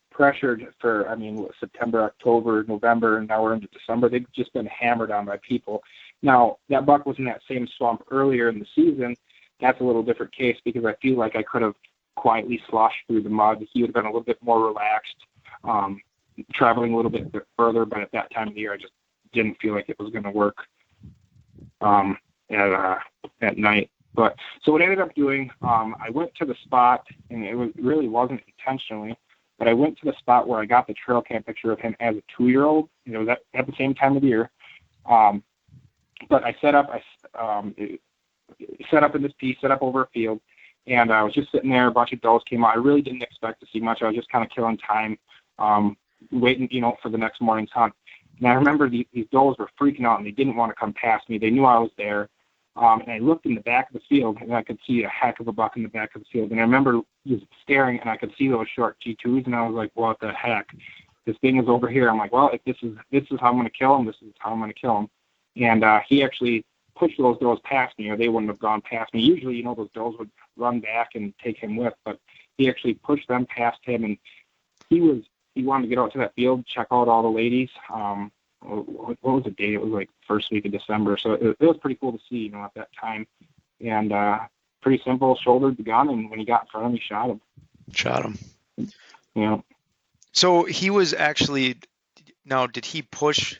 pressured for, I mean, September, October, November, and now we're into December. They've just been hammered on by people. Now, that buck was in that same swamp earlier in the season. That's a little different case because I feel like I could have quietly sloshed through the mud. He would have been a little bit more relaxed, traveling a little bit further, but at that time of the year, I just didn't feel like it was going to work at night. But so what I ended up doing, I went to the spot, and really wasn't intentionally, but I went to the spot where I got the trail cam picture of him as a 2-year-old. You know, that at the same time of the year. But I set up in this piece, set up over a field, and I was just sitting there. A bunch of does came out. I really didn't expect to see much. I was just kind of killing time, waiting, you know, for the next morning's hunt. And I remember these does were freaking out, and they didn't want to come past me. They knew I was there. And I looked in the back of the field, and I could see a heck of a buck in the back of the field. And I remember just staring, and I could see those short G2s, and I was like, what the heck? This thing is over here. I'm like, well, if this is how I'm going to kill him, this is how I'm going to kill him. And he actually pushed those does past me, or they wouldn't have gone past me. Usually, you know, those does would run back and take him with, but he actually pushed them past him, and he wanted to get out to that field, check out all the ladies. What was the date? It was like first week of December, so it was pretty cool to see, you know, at that time. And pretty simple, shouldered the gun, and when he got in front of me, shot him. Yeah. So he was actually, now did he push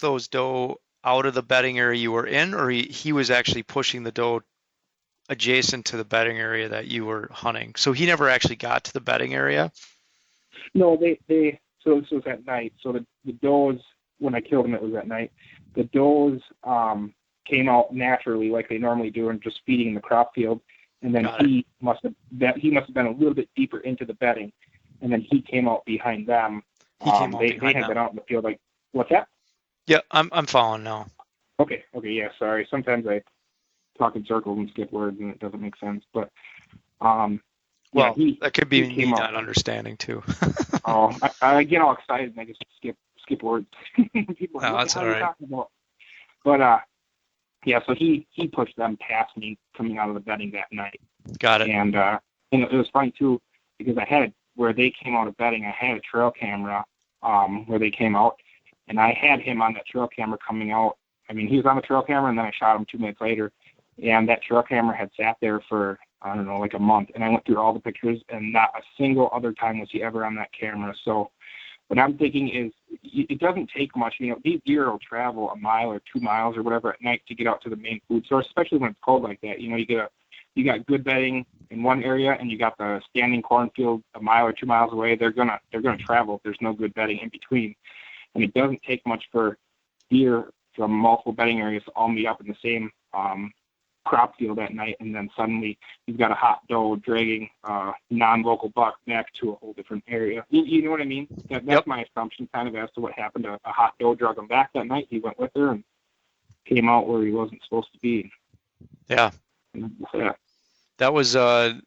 those doe out of the bedding area you were in, or he was actually pushing the doe adjacent to the bedding area that you were hunting? So he never actually got to the bedding area? No, so this was at night. So the does, when I killed him, it was at night. The does came out naturally like they normally do and just feeding in the crop field. And then he must have been a little bit deeper into the bedding. And then he came out behind them. They had been out in the field like, what's that? Yeah, I'm following now. Okay, yeah, sorry. Sometimes I talk in circles and skip words and it doesn't make sense. But well, yeah, that could be me not understanding too. I get all excited and I just skip words. People, no, that's all right. But yeah, so he pushed them past me coming out of the bedding that night. Got it. And it was funny too because I had where they came out of bedding, I had a trail camera where they came out, and I had him on that trail camera coming out. I mean, he was on the trail camera, and then I shot him 2 minutes later, and that trail camera had sat there for, I don't know, like a month, and I went through all the pictures, and not a single other time was he ever on that camera. So what I'm thinking is it doesn't take much. You know, these deer will travel a mile or 2 miles or whatever at night to get out to the main food source, especially when it's cold like that. You know, you got good bedding in one area, and you got the standing cornfield a mile or 2 miles away. They're gonna travel if there's no good bedding in between. And it doesn't take much for deer from multiple bedding areas to all meet up in the same crop field at night, and then suddenly you've got a hot doe dragging non-local buck back to a whole different area. You know what I mean? That's my assumption kind of as to what happened. A hot doe drug him back that night. He went with her and came out where he wasn't supposed to be. Yeah. Yeah. That was an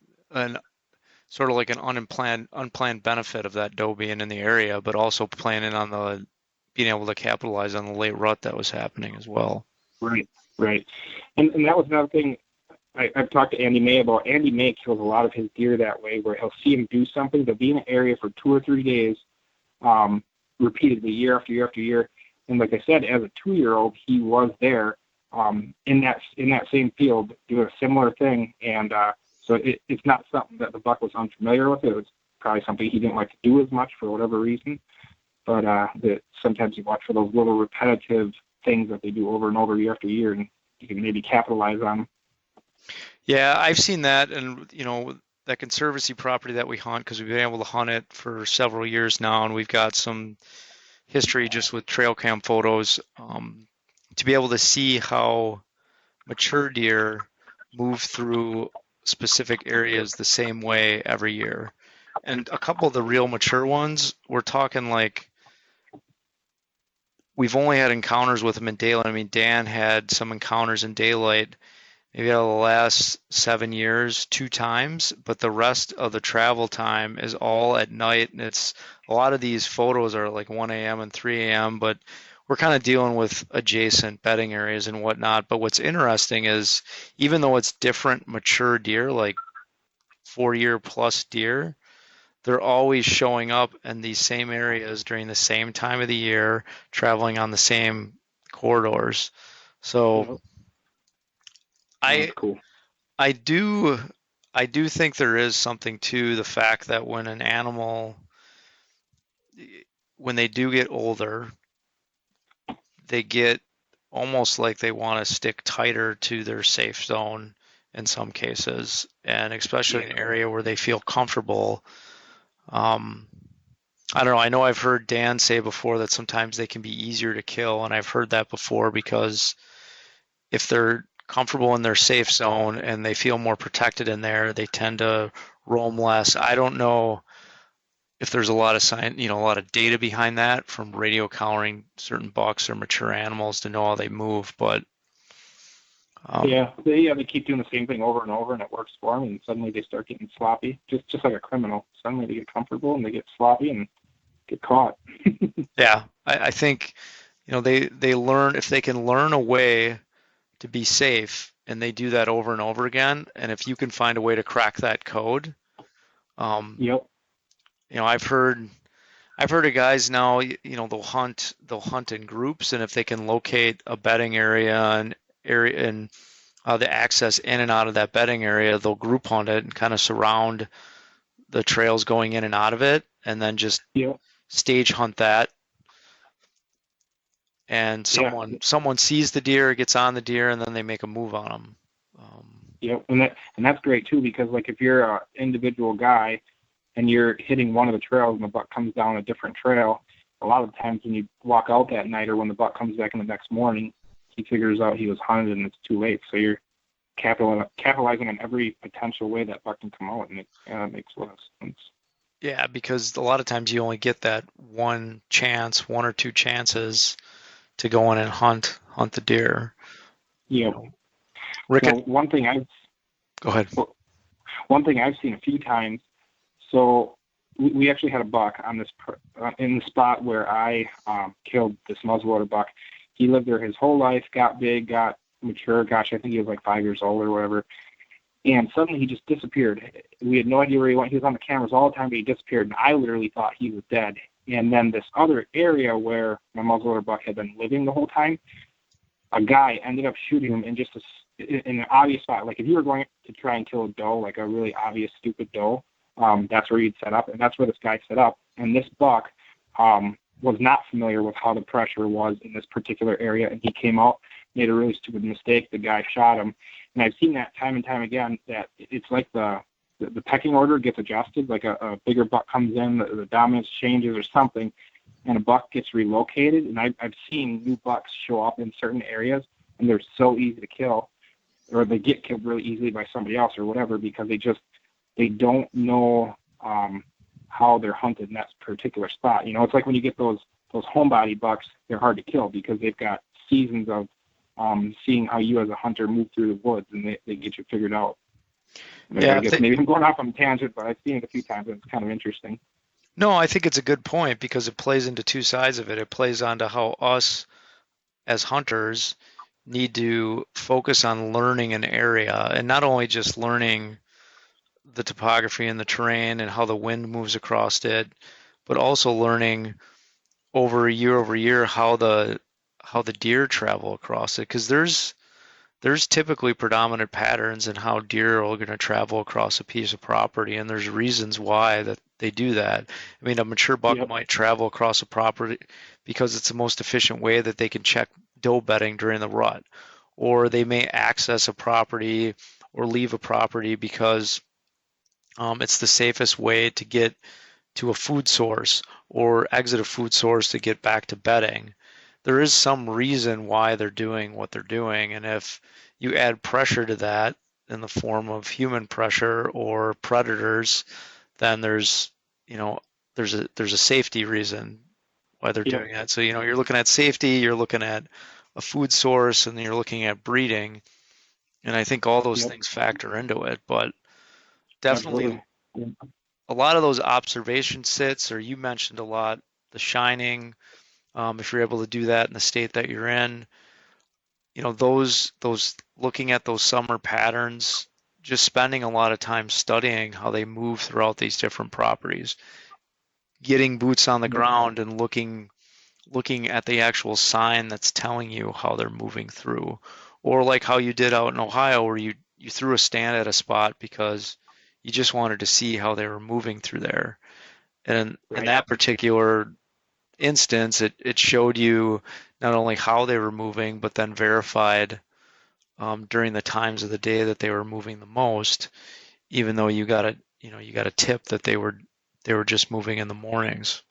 sort of like an unplanned benefit of that doe being in the area, but also planning on being able to capitalize on the late rut that was happening as well. Right. And that was another thing I've talked to Andy May about. Andy May kills a lot of his deer that way, where he'll see him do something. They'll be in an area for 2 or 3 days, repeatedly, year after year after year. And like I said, as a 2-year-old, he was there in that same field doing a similar thing. And so it's not something that the buck was unfamiliar with. It was probably something he didn't like to do as much for whatever reason. But that sometimes you watch for those little repetitive things that they do over and over year after year, and you can maybe capitalize on them. Yeah, I've seen that, and you know, that conservancy property that we hunt, because we've been able to hunt it for several years now, and we've got some history just with trail cam photos, to be able to see how mature deer move through specific areas the same way every year. And a couple of the real mature ones, we're talking like, we've only had encounters with them in daylight. I mean, Dan had some encounters in daylight maybe out of the last 7 years 2 times, but the rest of the travel time is all at night. And it's a lot of these photos are like 1 a.m. and 3 a.m., but we're kind of dealing with adjacent bedding areas and whatnot. But what's interesting is even though it's different mature deer, like 4-year plus deer, they're always showing up in these same areas during the same time of the year, traveling on the same corridors. So Yep. I That's cool. I do I do think there is something to the fact that when an animal, when they do get older, they get almost like they want to stick tighter to their safe zone in some cases, and especially in an area where they feel comfortable. Um, I don't know. I know I've heard Dan say before that sometimes they can be easier to kill, and I've heard that before because if they're comfortable in their safe zone and they feel more protected in there, they tend to roam less. I don't know if there's a lot of science, a lot of data behind that from radio collaring certain bucks or mature animals to know how they move, but They keep doing the same thing over and over, and it works for them. And suddenly they start getting sloppy, just like a criminal. Suddenly they get comfortable and they get sloppy and get caught. yeah, I think they learn if they can learn a way to be safe, and they do that over and over again. And if you can find a way to crack that code, Yep. I've heard of guys now, they'll hunt in groups, and if they can locate a bedding area and the access in and out of that bedding area, they'll group hunt it and kind of surround the trails going in and out of it, and then just Yep. stage hunt that. And someone sees the deer, gets on the deer, and then they make a move on them. Yep. And that's great too, because like if you're an individual guy and you're hitting one of the trails and the buck comes down a different trail, a lot of times when you walk out that night or when the buck comes back in the next morning, he figures out he was hunted and it's too late. So you're capitalizing on every potential way that buck can come out, and it makes a lot of sense. Yeah, because a lot of times you only get that one chance, one or two chances to go in and hunt the deer. Yeah. Rick, So go ahead. one thing I've seen a few times. So we actually had a buck on this in the spot where I killed this muzzleloader buck. He lived there his whole life, got big, got mature. Gosh, I think he was like 5 years old or whatever. And suddenly he just disappeared. We had no idea where he went. He was on the cameras all the time, but he disappeared. And I literally thought he was dead. And then this other area where my muzzleloader buck had been living the whole time, a guy ended up shooting him in an obvious spot. Like if you were going to try and kill a doe, like a really obvious stupid doe, that's where you'd set up, and that's where this guy set up. And this buck was not familiar with how the pressure was in this particular area, and he came out, made a really stupid mistake. The guy shot him, and I've seen that time and time again. That it's like the pecking order gets adjusted. Like a bigger buck comes in, the dominance changes or something, and a buck gets relocated. And I've seen new bucks show up in certain areas, and they're so easy to kill, or they get killed really easily by somebody else or whatever, because they don't know how they're hunted in that particular spot. It's like when you get those homebody bucks, they're hard to kill because they've got seasons of seeing how you as a hunter move through the woods, and they get you figured out. I guess maybe I'm going off on a tangent, but I've seen it a few times, and it's kind of interesting. No, I think it's a good point because it plays into two sides of it. It plays onto how us as hunters need to focus on learning an area, and not only just learning the topography and the terrain and how the wind moves across it, but also learning over year how the deer travel across it, because there's typically predominant patterns in how deer are going to travel across a piece of property, and there's reasons why that they do that. I mean, a mature buck might travel across a property because it's the most efficient way that they can check doe bedding during the rut, or they may access a property or leave a property because it's the safest way to get to a food source or exit a food source to get back to bedding. There is some reason why they're doing what they're doing, and if you add pressure to that in the form of human pressure or predators, then there's a safety reason why they're doing that. So you're looking at safety, you're looking at a food source, and you're looking at breeding, and I think all those things factor into it. But definitely a lot of those observation sits, or you mentioned a lot, The Shining, if you're able to do that in the state that you're in, those looking at those summer patterns, just spending a lot of time studying how they move throughout these different properties, getting boots on the ground and looking at the actual sign that's telling you how they're moving through. Or like how you did out in Ohio, where you threw a stand at a spot because you just wanted to see how they were moving through there. And in that particular instance, it showed you not only how they were moving, but then verified during the times of the day that they were moving the most, even though you got a tip that they were just moving in the mornings.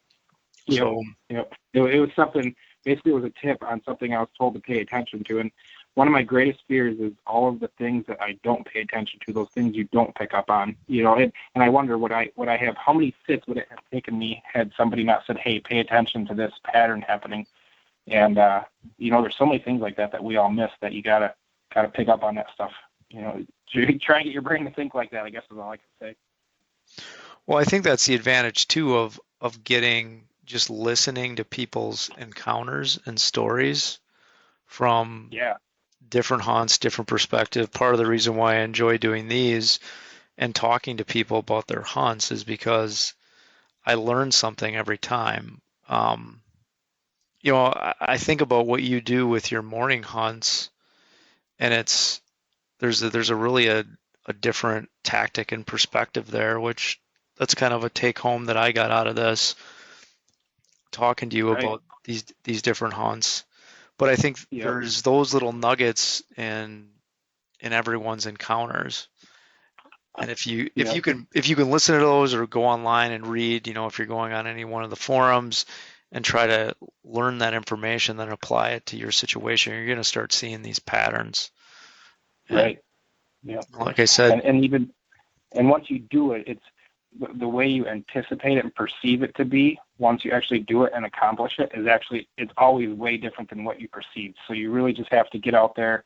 Yep. So Yep. It was something. Basically, it was a tip on something I was told to pay attention to. And one of my greatest fears is all of the things that I don't pay attention to. Those things you don't pick up on. And I wonder would I have, how many sits would it have taken me had somebody not said, "Hey, pay attention to this pattern happening." And there's so many things like that we all miss, that you gotta pick up on that stuff. Try and get your brain to think like that, I guess, is all I can say. Well, I think that's the advantage too of just listening to people's encounters and stories from different hunts, different perspective. Part of the reason why I enjoy doing these and talking to people about their hunts is because I learn something every time. I think about what you do with your morning hunts, and there's a really a different tactic and perspective there, which that's kind of a take home that I got out of this, talking to you about these different hunts. But I think there's those little nuggets in everyone's encounters. And if you can listen to those or go online and read, if you're going on any one of the forums and try to learn that information, then apply it to your situation, you're going to start seeing these patterns. Right. Yeah. Like I said, and once you do it, it's the way you anticipate it and perceive it to be. Once you actually do it and accomplish it, it's always way different than what you perceived. So you really just have to get out there,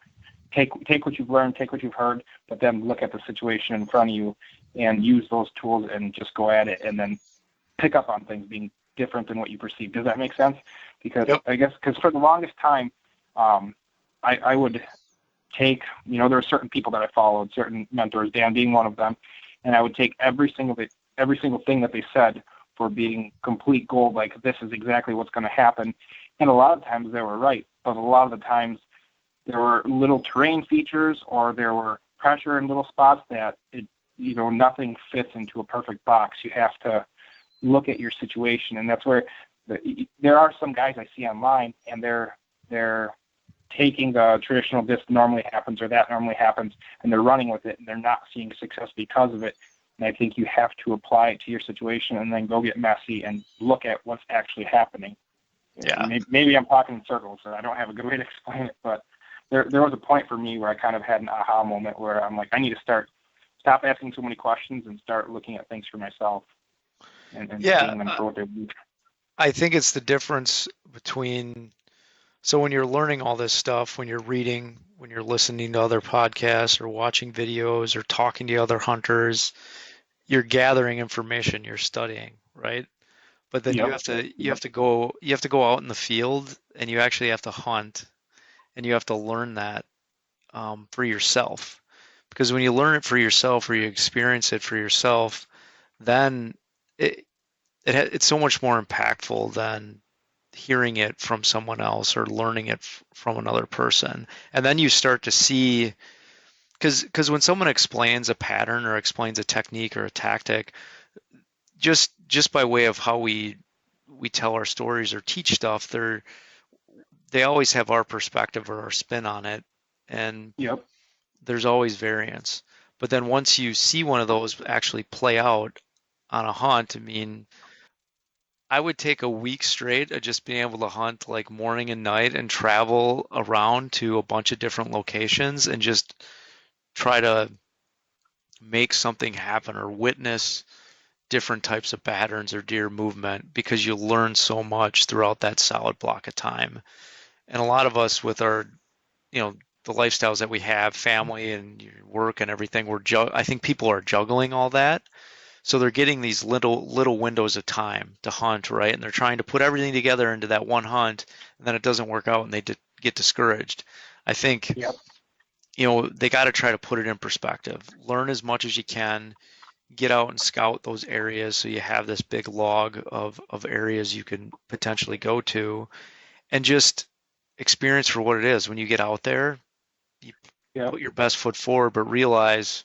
take what you've learned, take what you've heard, but then look at the situation in front of you and use those tools and just go at it, and then pick up on things being different than what you perceived. Does that make sense? Because because for the longest time, I would take, there were certain people that I followed, certain mentors, Dan being one of them, and I would take every single thing that they said for being complete gold, like this is exactly what's going to happen. And a lot of times they were right, but a lot of the times there were little terrain features, or there were pressure in little spots that nothing fits into a perfect box. You have to look at your situation, and that's where there are some guys I see online, and they're taking the traditional this normally happens or that normally happens, and they're running with it, and they're not seeing success because of it. And I think you have to apply it to your situation and then go get messy and look at what's actually happening. Yeah. Maybe I'm talking in circles, so I don't have a good way to explain it, but there was a point for me where I kind of had an aha moment where I'm like, I need to stop asking so many questions and start looking at things for myself and seeing them for what they do. I think it's the difference between, so when you're learning all this stuff, when you're reading, when you're listening to other podcasts or watching videos or talking to other hunters, you're gathering information, you're studying, right? But then you have to go out in the field, and you actually have to hunt, and you have to learn that for yourself. Because when you learn it for yourself, or you experience it for yourself, then it's so much more impactful than hearing it from someone else or learning it from another person. And then you start to see, because when someone explains a pattern or explains a technique or a tactic, just by way of how we tell our stories or teach stuff, they always have our perspective or our spin on it, and there's always variance. But then once you see one of those actually play out on a hunt, I mean, I would take a week straight of just being able to hunt like morning and night and travel around to a bunch of different locations and just try to make something happen or witness different types of patterns or deer movement, because you learn so much throughout that solid block of time. And a lot of us with our, the lifestyles that we have, family and work and everything, I think people are juggling all that. So they're getting these little windows of time to hunt, right? And they're trying to put everything together into that one hunt, and then it doesn't work out, and they get discouraged. I think, Yep. they got to try to put it in perspective. Learn as much as you can. Get out and scout those areas so you have this big log of areas you can potentially go to, and just experience for what it is. When you get out there, you Yep. put your best foot forward, but realize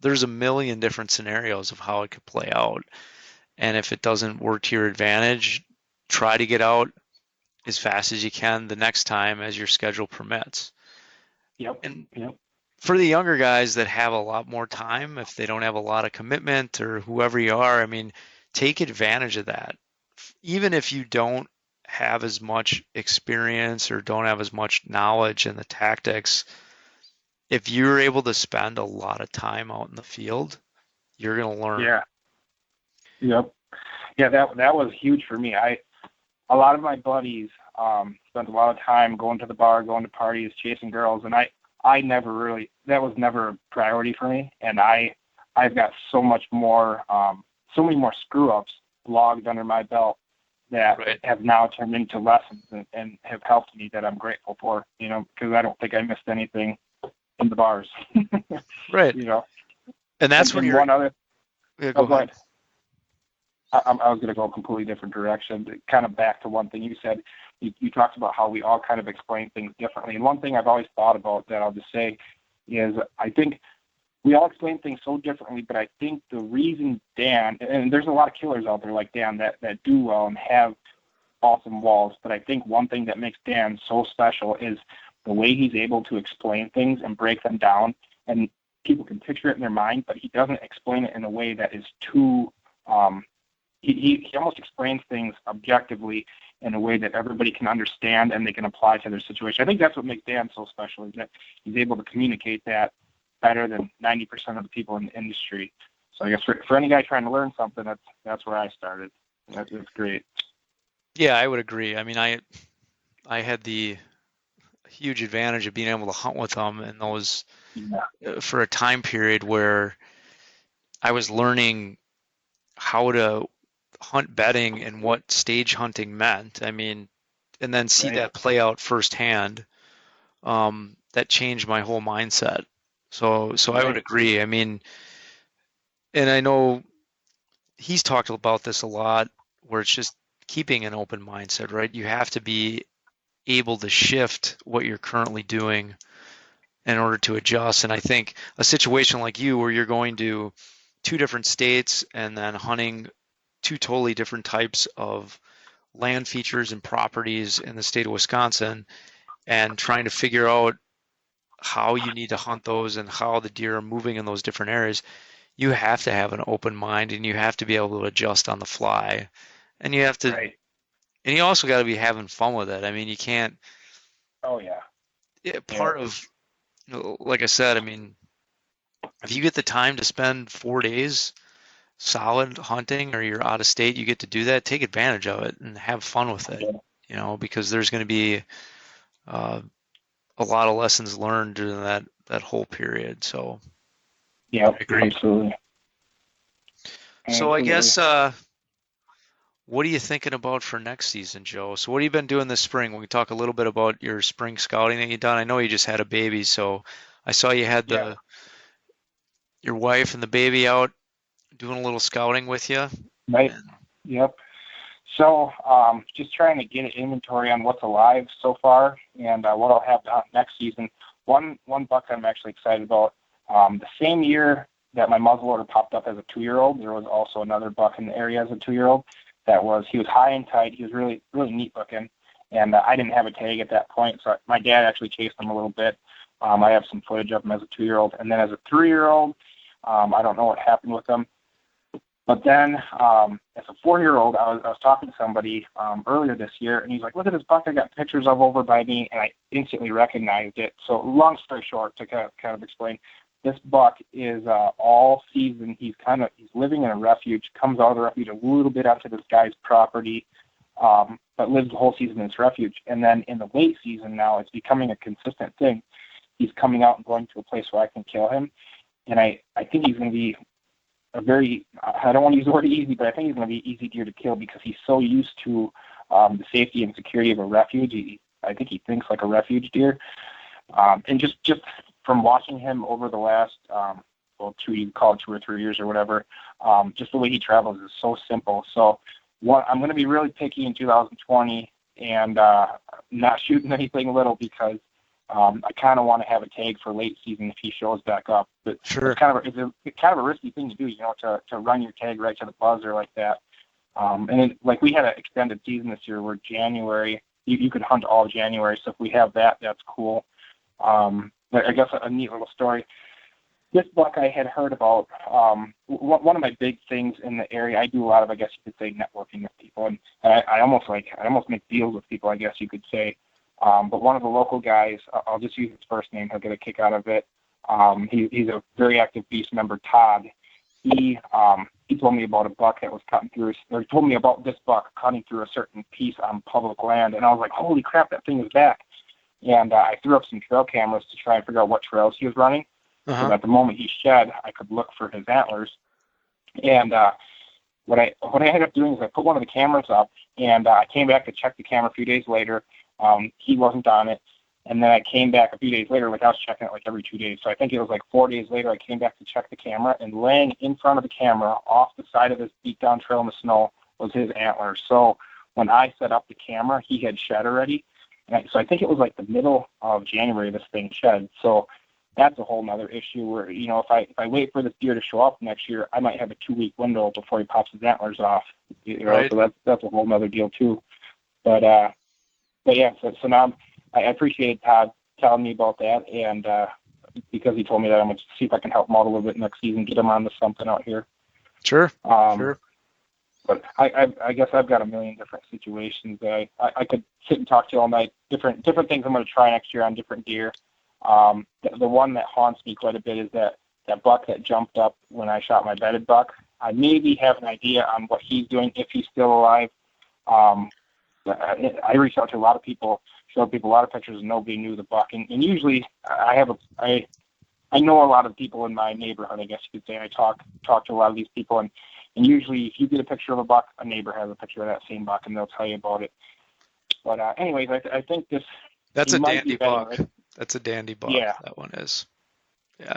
there's a million different scenarios of how it could play out. And if it doesn't work to your advantage, try to get out as fast as you can the next time as your schedule permits. Yep. And Yep. for the younger guys that have a lot more time, if they don't have a lot of commitment or whoever you are, I mean, take advantage of that. Even if you don't have as much experience or don't have as much knowledge in the tactics, if you're able to spend a lot of time out in the field, you're going to learn. Yeah. Yep. Yeah, that was huge for me. A lot of my buddies spent a lot of time going to the bar, going to parties, chasing girls, and I never really, that was never a priority for me. And I've got so much more, so many more screw ups logged under my belt that Right. have now turned into lessons and have helped me that I'm grateful for, because I don't think I missed anything in the bars. Right. And that's and when you're. one other. Yeah, go ahead. I was going to go a completely different direction. Kind of back to one thing you said. You talked about how we all kind of explain things differently. And one thing I've always thought about that I'll just say is I think we all explain things so differently, but I think the reason Dan, and there's a lot of killers out there like Dan that do well and have awesome walls, but I think one thing that makes Dan so special is the way he's able to explain things and break them down. And people can picture it in their mind, but he doesn't explain it in a way that is too he almost explains things objectively in a way that everybody can understand and they can apply to their situation. I think that's what makes Dan so special, is that he's able to communicate that better than 90% of the people in the industry. So I guess for any guy trying to learn something, that's where I started. That's great. Yeah, I would agree. I mean, I had the huge advantage of being able to hunt with them in those for a time period where I was learning how to hunt bedding and what stage hunting meant. I mean, and then see Right. that play out firsthand. That changed my whole mindset. So I would Right. agree. I mean, and I know he's talked about this a lot, where it's just keeping an open mindset, right? You have to be able to shift what you're currently doing in order to adjust. And I think a situation like you, where you're going to 2 different states and then hunting 2 totally different types of land features and properties in the state of Wisconsin, and trying to figure out how you need to hunt those and how the deer are moving in those different areas, you have to have an open mind and you have to be able to adjust on the fly. And you have to, Right. and you also got to be having fun with it. I mean, you can't, Oh, yeah. part of, like I said, I mean, if you get the time to spend 4 days solid hunting, or you're out of state, you get to do that, take advantage of it and have fun with it, because there's going to be a lot of lessons learned during that whole period. So Yeah, I agree. absolutely. So I guess, what are you thinking about for next season, Joe? So what have you been doing this spring? We can talk a little bit about your spring scouting that you've done. I know you just had a baby, so I saw you had your wife and the baby out doing a little scouting with you. Right. Yep. So just trying to get an inventory on what's alive so far and what I'll have next season. One buck I'm actually excited about. The same year that my muzzleloader popped up as a 2-year-old, there was also another buck in the area as a 2-year-old. He was high and tight. He was really, really neat looking. And I didn't have a tag at that point, so my dad actually chased him a little bit. I have some footage of him as a 2-year-old. And then as a 3-year-old, I don't know what happened with him. But then as a 4-year-old, I was talking to somebody earlier this year, and he's like, look at this buck I got pictures of over by me, and I instantly recognized it. So long story short, to kind of explain, this buck is all season. He's living in a refuge, comes out of the refuge a little bit onto this guy's property, but lives the whole season in this refuge. And then in the late season now, it's becoming a consistent thing. He's coming out and going to a place where I can kill him. And I think he's going to be a very, I don't want to use the word easy, but I think he's going to be an easy deer to kill because he's so used to the safety and security of a refuge. I think he thinks like a refuge deer. And just from watching him over the last, you call it 2 or 3 years or whatever, just the way he travels is so simple. So I'm going to be really picky in 2020 and not shooting anything little because I kind of want to have a tag for late season if he shows back up. But Sure. it's kind of a risky thing to do, to run your tag right to the buzzer like that. And then, like, we had an extended season this year where January, you could hunt all January. So if we have that, that's cool. I guess a neat little story. This buck I had heard about, one of my big things in the area, I do a lot of, I guess you could say, networking with people. And I almost make deals with people, I guess you could say. But one of the local guys, I'll just use his first name, he'll get a kick out of it. He's a very active beast member, Todd. He told me about a buck that was cutting through, or he told me about this buck cutting through a certain piece on public land. And I was like, holy crap, that thing is back. And I threw up some trail cameras to try and figure out what trails he was running. Uh-huh. So at the moment he shed, I could look for his antlers. And what I ended up doing is I put one of the cameras up, and I came back to check the camera a few days later. He wasn't on it. And then I came back a few days later, like I was checking it like every 2 days. So I think it was like 4 days later, I came back to check the camera, and laying in front of the camera off the side of this beat down trail in the snow was his antlers. So when I set up the camera, he had shed already. So I think it was like the middle of January this thing shed. So that's a whole nother issue where, if I wait for this deer to show up next year, I might have a 2-week window before he pops his antlers off. Right. So that's a whole nother deal too. But yeah, so now I appreciated Todd telling me about that, and because he told me that, I'm going to see if I can help him out a little bit next season, get him onto something out here. Sure. Sure. But I guess I've got a million different situations that I could sit and talk to you all night. Different things I'm going to try next year on different deer. The one that haunts me quite a bit is that buck that jumped up when I shot my bedded buck. I maybe have an idea on what he's doing if he's still alive. I reached out to a lot of people, showed people a lot of pictures, and nobody knew the buck. And usually I know a lot of people in my neighborhood, I guess you could say. I talk to a lot of these people, and usually if you get a picture of a buck, a neighbor has a picture of that same buck, and they'll tell you about it. But anyways, I think this... That's a dandy buck. Right? That's a dandy buck. Yeah. That one is.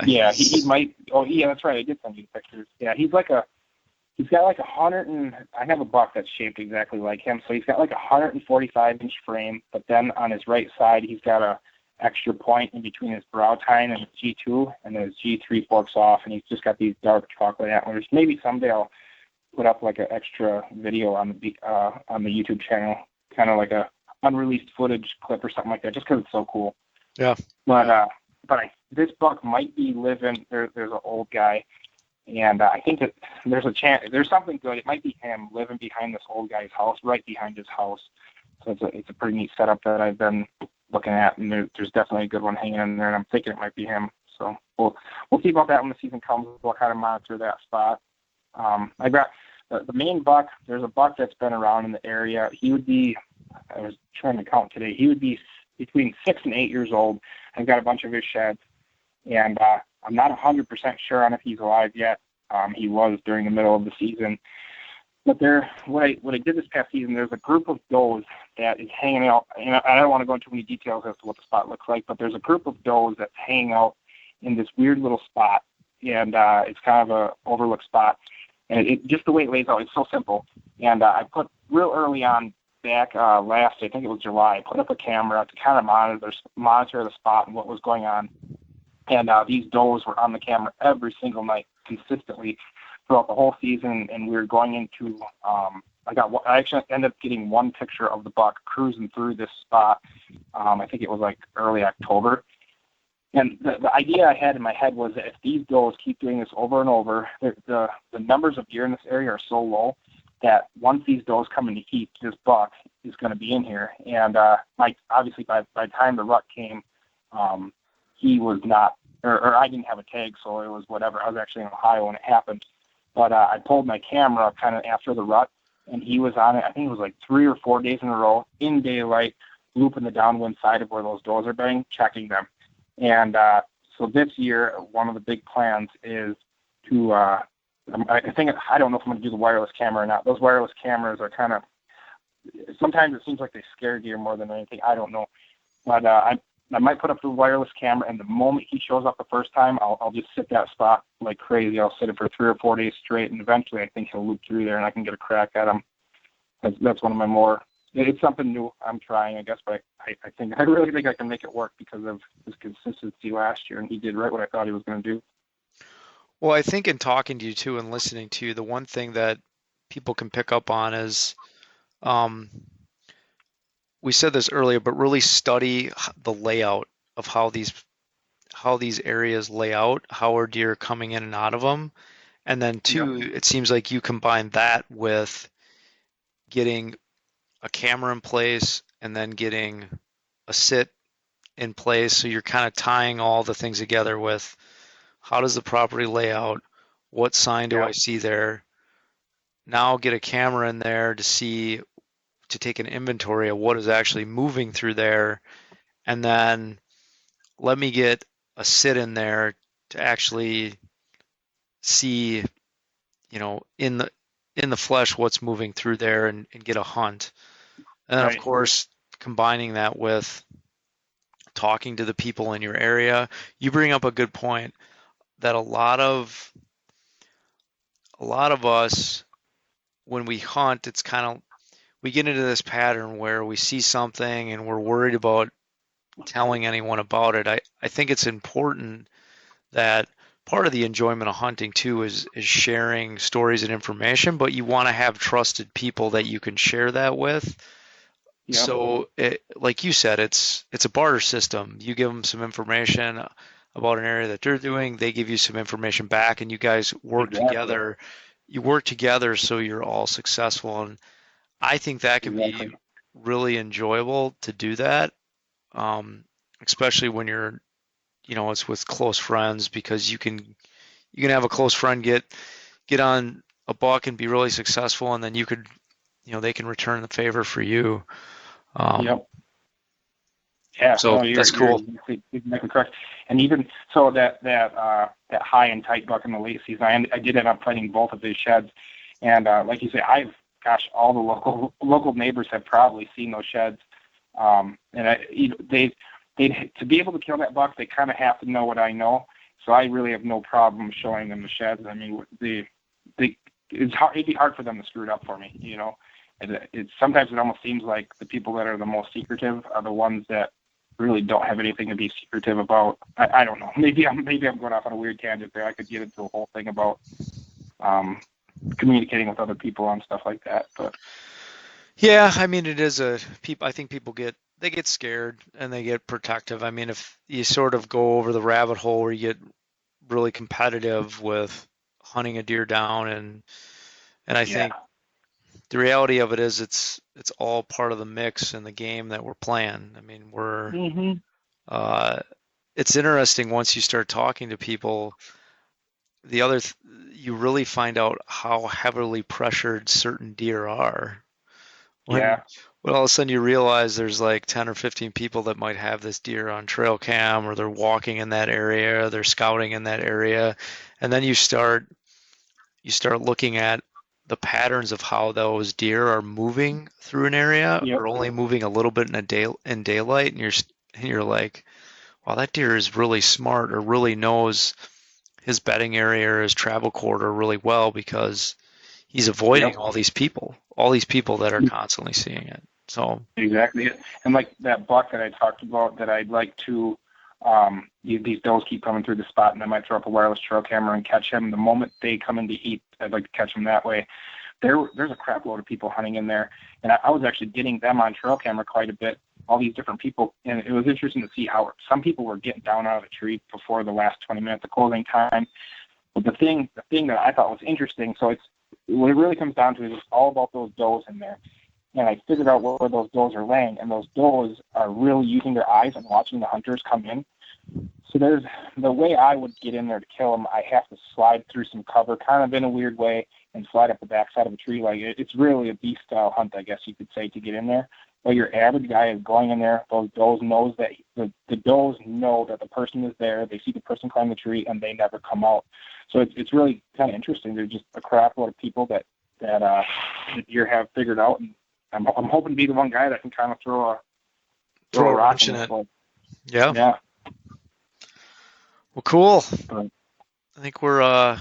Yeah, he might... Oh, yeah, that's right. I did send you the pictures. Yeah, he's got like 100 and... I have a buck that's shaped exactly like him, so he's got like a 145-inch frame, but then on his right side, he's got a extra point in between his brow tine and his G2, and then his G3 forks off, and he's just got these dark chocolate antlers. Maybe someday I'll put up like an extra video on the YouTube channel, kind of like a unreleased footage clip or something like that, just because it's so cool. Yeah. But this buck might be living. There's an old guy, and I think that there's a chance. There's something good. It might be him living behind this old guy's house, right behind his house. So it's a pretty neat setup that I've been looking at, and there's definitely a good one hanging in there, and I'm thinking it might be him. So we'll see about that when the season comes. We'll kind of monitor that spot. I got the main buck. There's a buck that's been around in the area. He would be, I was trying to count today, he would be between 6 and 8 years old. I've got a bunch of his sheds, and I'm not 100% sure on if he's alive yet. He was during the middle of the season. But what I did this past season, there's a group of does that is hanging out, and I don't want to go into any details as to what the spot looks like, but there's a group of does that's hanging out in this weird little spot, and it's kind of a overlooked spot. And it just the way it lays out, it's so simple. And I put real early on back last, I think it was July, I put up a camera to kind of monitor the spot and what was going on. And these does were on the camera every single night consistently throughout the whole season, and we were going into I actually ended up getting one picture of the buck cruising through this spot. I think it was like early October. And the idea I had in my head was that if these does keep doing this over and over, the numbers of deer in this area are so low that once these does come into heat, this buck is going to be in here. And obviously by the time the rut came, he was not, or I didn't have a tag, so it was whatever. I was actually in Ohio when it happened. But I pulled my camera kind of after the rut, and he was on it. I think it was like 3 or 4 days in a row, in daylight, looping the downwind side of where those does are bedding, checking them. And so this year, one of the big plans is to I think I don't know if I'm going to do the wireless camera or not. Those wireless cameras are kind of, sometimes it seems like they scare deer more than anything. I don't know, but I might put up the wireless camera, and the moment he shows up the first time, I'll just sit that spot like crazy. I'll sit it for 3 or 4 days straight, and eventually I think he'll loop through there, and I can get a crack at him. That's one of my more. It's something new I'm trying, I guess, but I really think I can make it work because of his consistency last year, and he did right what I thought he was going to do. Well, I think in talking to you too and listening to you, the one thing that people can pick up on is, um, we said this earlier, but really study the layout of how these areas lay out, how are deer coming in and out of them, and then two, it seems like you combine that with getting a camera in place and then getting a sit in place. So you're kind of tying all the things together with how does the property lay out? What sign do I see there? Now get a camera in there to take an inventory of what is actually moving through there. And then let me get a sit in there to actually see, in the flesh what's moving through there and get a hunt. And then of course, combining that with talking to the people in your area. You bring up a good point that a lot of us, when we hunt, it's kind of, we get into this pattern where we see something and we're worried about telling anyone about it. I think it's important that part of the enjoyment of hunting too is sharing stories and information, but you want to have trusted people that you can share that with. Yep. So, like you said, it's a barter system. You give them some information about an area that they're doing, they give you some information back, and you guys work together. You work together so you're all successful, and I think that can be really enjoyable to do that, especially when you're, it's with close friends, because you can have a close friend get on a buck and be really successful, and then you could, they can return the favor for you. Yep. Yeah. So that's cool. You're exactly correct. And even so, that high and tight buck in the late season, I did end up fighting both of his sheds, and like you say, all the local neighbors have probably seen those sheds, and they to be able to kill that buck, they kind of have to know what I know. So I really have no problem showing them the sheds. I mean, it'd be hard for them to screw it up for me, Sometimes it almost seems like the people that are the most secretive are the ones that really don't have anything to be secretive about. I don't know. Maybe I'm going off on a weird tangent there. I could get into a whole thing about communicating with other people on stuff like that. But yeah, I mean, it is I think people get scared and they get protective. I mean, if you sort of go over the rabbit hole where you get really competitive with hunting a deer down, and I think the reality of it is it's all part of the mix and the game that we're playing. I mean, it's interesting once you start talking to people. You really find out how heavily pressured certain deer are. When all of a sudden you realize there's like 10 or 15 people that might have this deer on trail cam, or they're walking in that area, or they're scouting in that area, and then you start looking at the patterns of how those deer are moving through an area, or only moving a little bit in daylight, and you're like, wow, that deer is really smart, or really knows his bedding area or his travel corridor really well, because he's avoiding all these people that are constantly seeing it. So exactly, and like that buck that I talked about, that I'd like to. These does keep coming through the spot, and I might throw up a wireless trail camera and catch him. The moment they come in to eat, I'd like to catch them that way. There's a crap load of people hunting in there, and I was actually getting them on trail camera quite a bit, all these different people, and it was interesting to see how some people were getting down out of the tree before the last 20 minutes of closing time. But the thing that I thought was interesting, so what it really comes down to is it's all about those does in there. And I figured out where those does are laying, and those does are really using their eyes and watching the hunters come in. So there's the way I would get in there to kill them. I have to slide through some cover, kind of in a weird way, and slide up the backside of a tree. Like it's really a beast style hunt, I guess you could say, to get in there. Well, your average guy is going in there. Those does knows that the does know that the person is there. They see the person climb the tree, and they never come out. So it's really kind of interesting. There's just a crap load of people that the deer have figured out, and I'm hoping to be the one guy that can kind of throw a rock wrench in in it. it. Yeah. Yeah. Well, cool. But, I think we're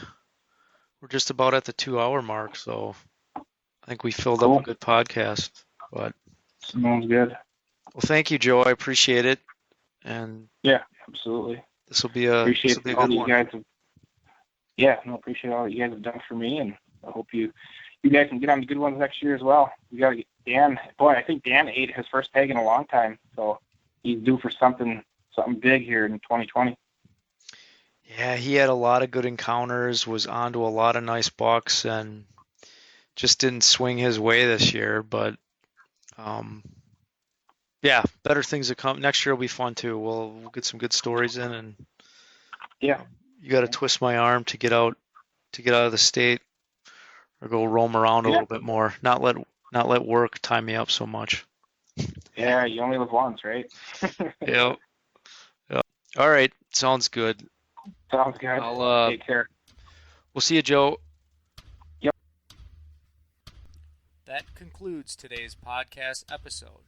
just about at the 2-hour mark, so I think we filled up a good podcast. But sounds good. well, thank you, Joe. I appreciate it. And yeah, absolutely. This will be a appreciate good all you one. guys. Appreciate all that you guys have done for me, and I hope you guys can get on the good ones next year as well. We got to get Dan. Boy, I think Dan ate his first tag in a long time, so he's due for something big here in 2020. Yeah, he had a lot of good encounters, was onto a lot of nice bucks, and just didn't swing his way this year. But yeah, better things to come. Next year will be fun too. We'll get some good stories in, and yeah, you got to twist my arm to get out of the state or go roam around a little bit more. Not let work tie me up so much. Yeah, you only live once, right? Yep. All right, sounds good. Sounds good. I'll take care. We'll see you, Joe. Yep. That concludes today's podcast episode.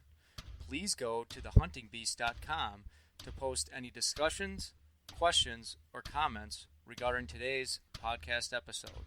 Please go to thehuntingbeast.com to post any discussions, questions, or comments regarding today's podcast episode.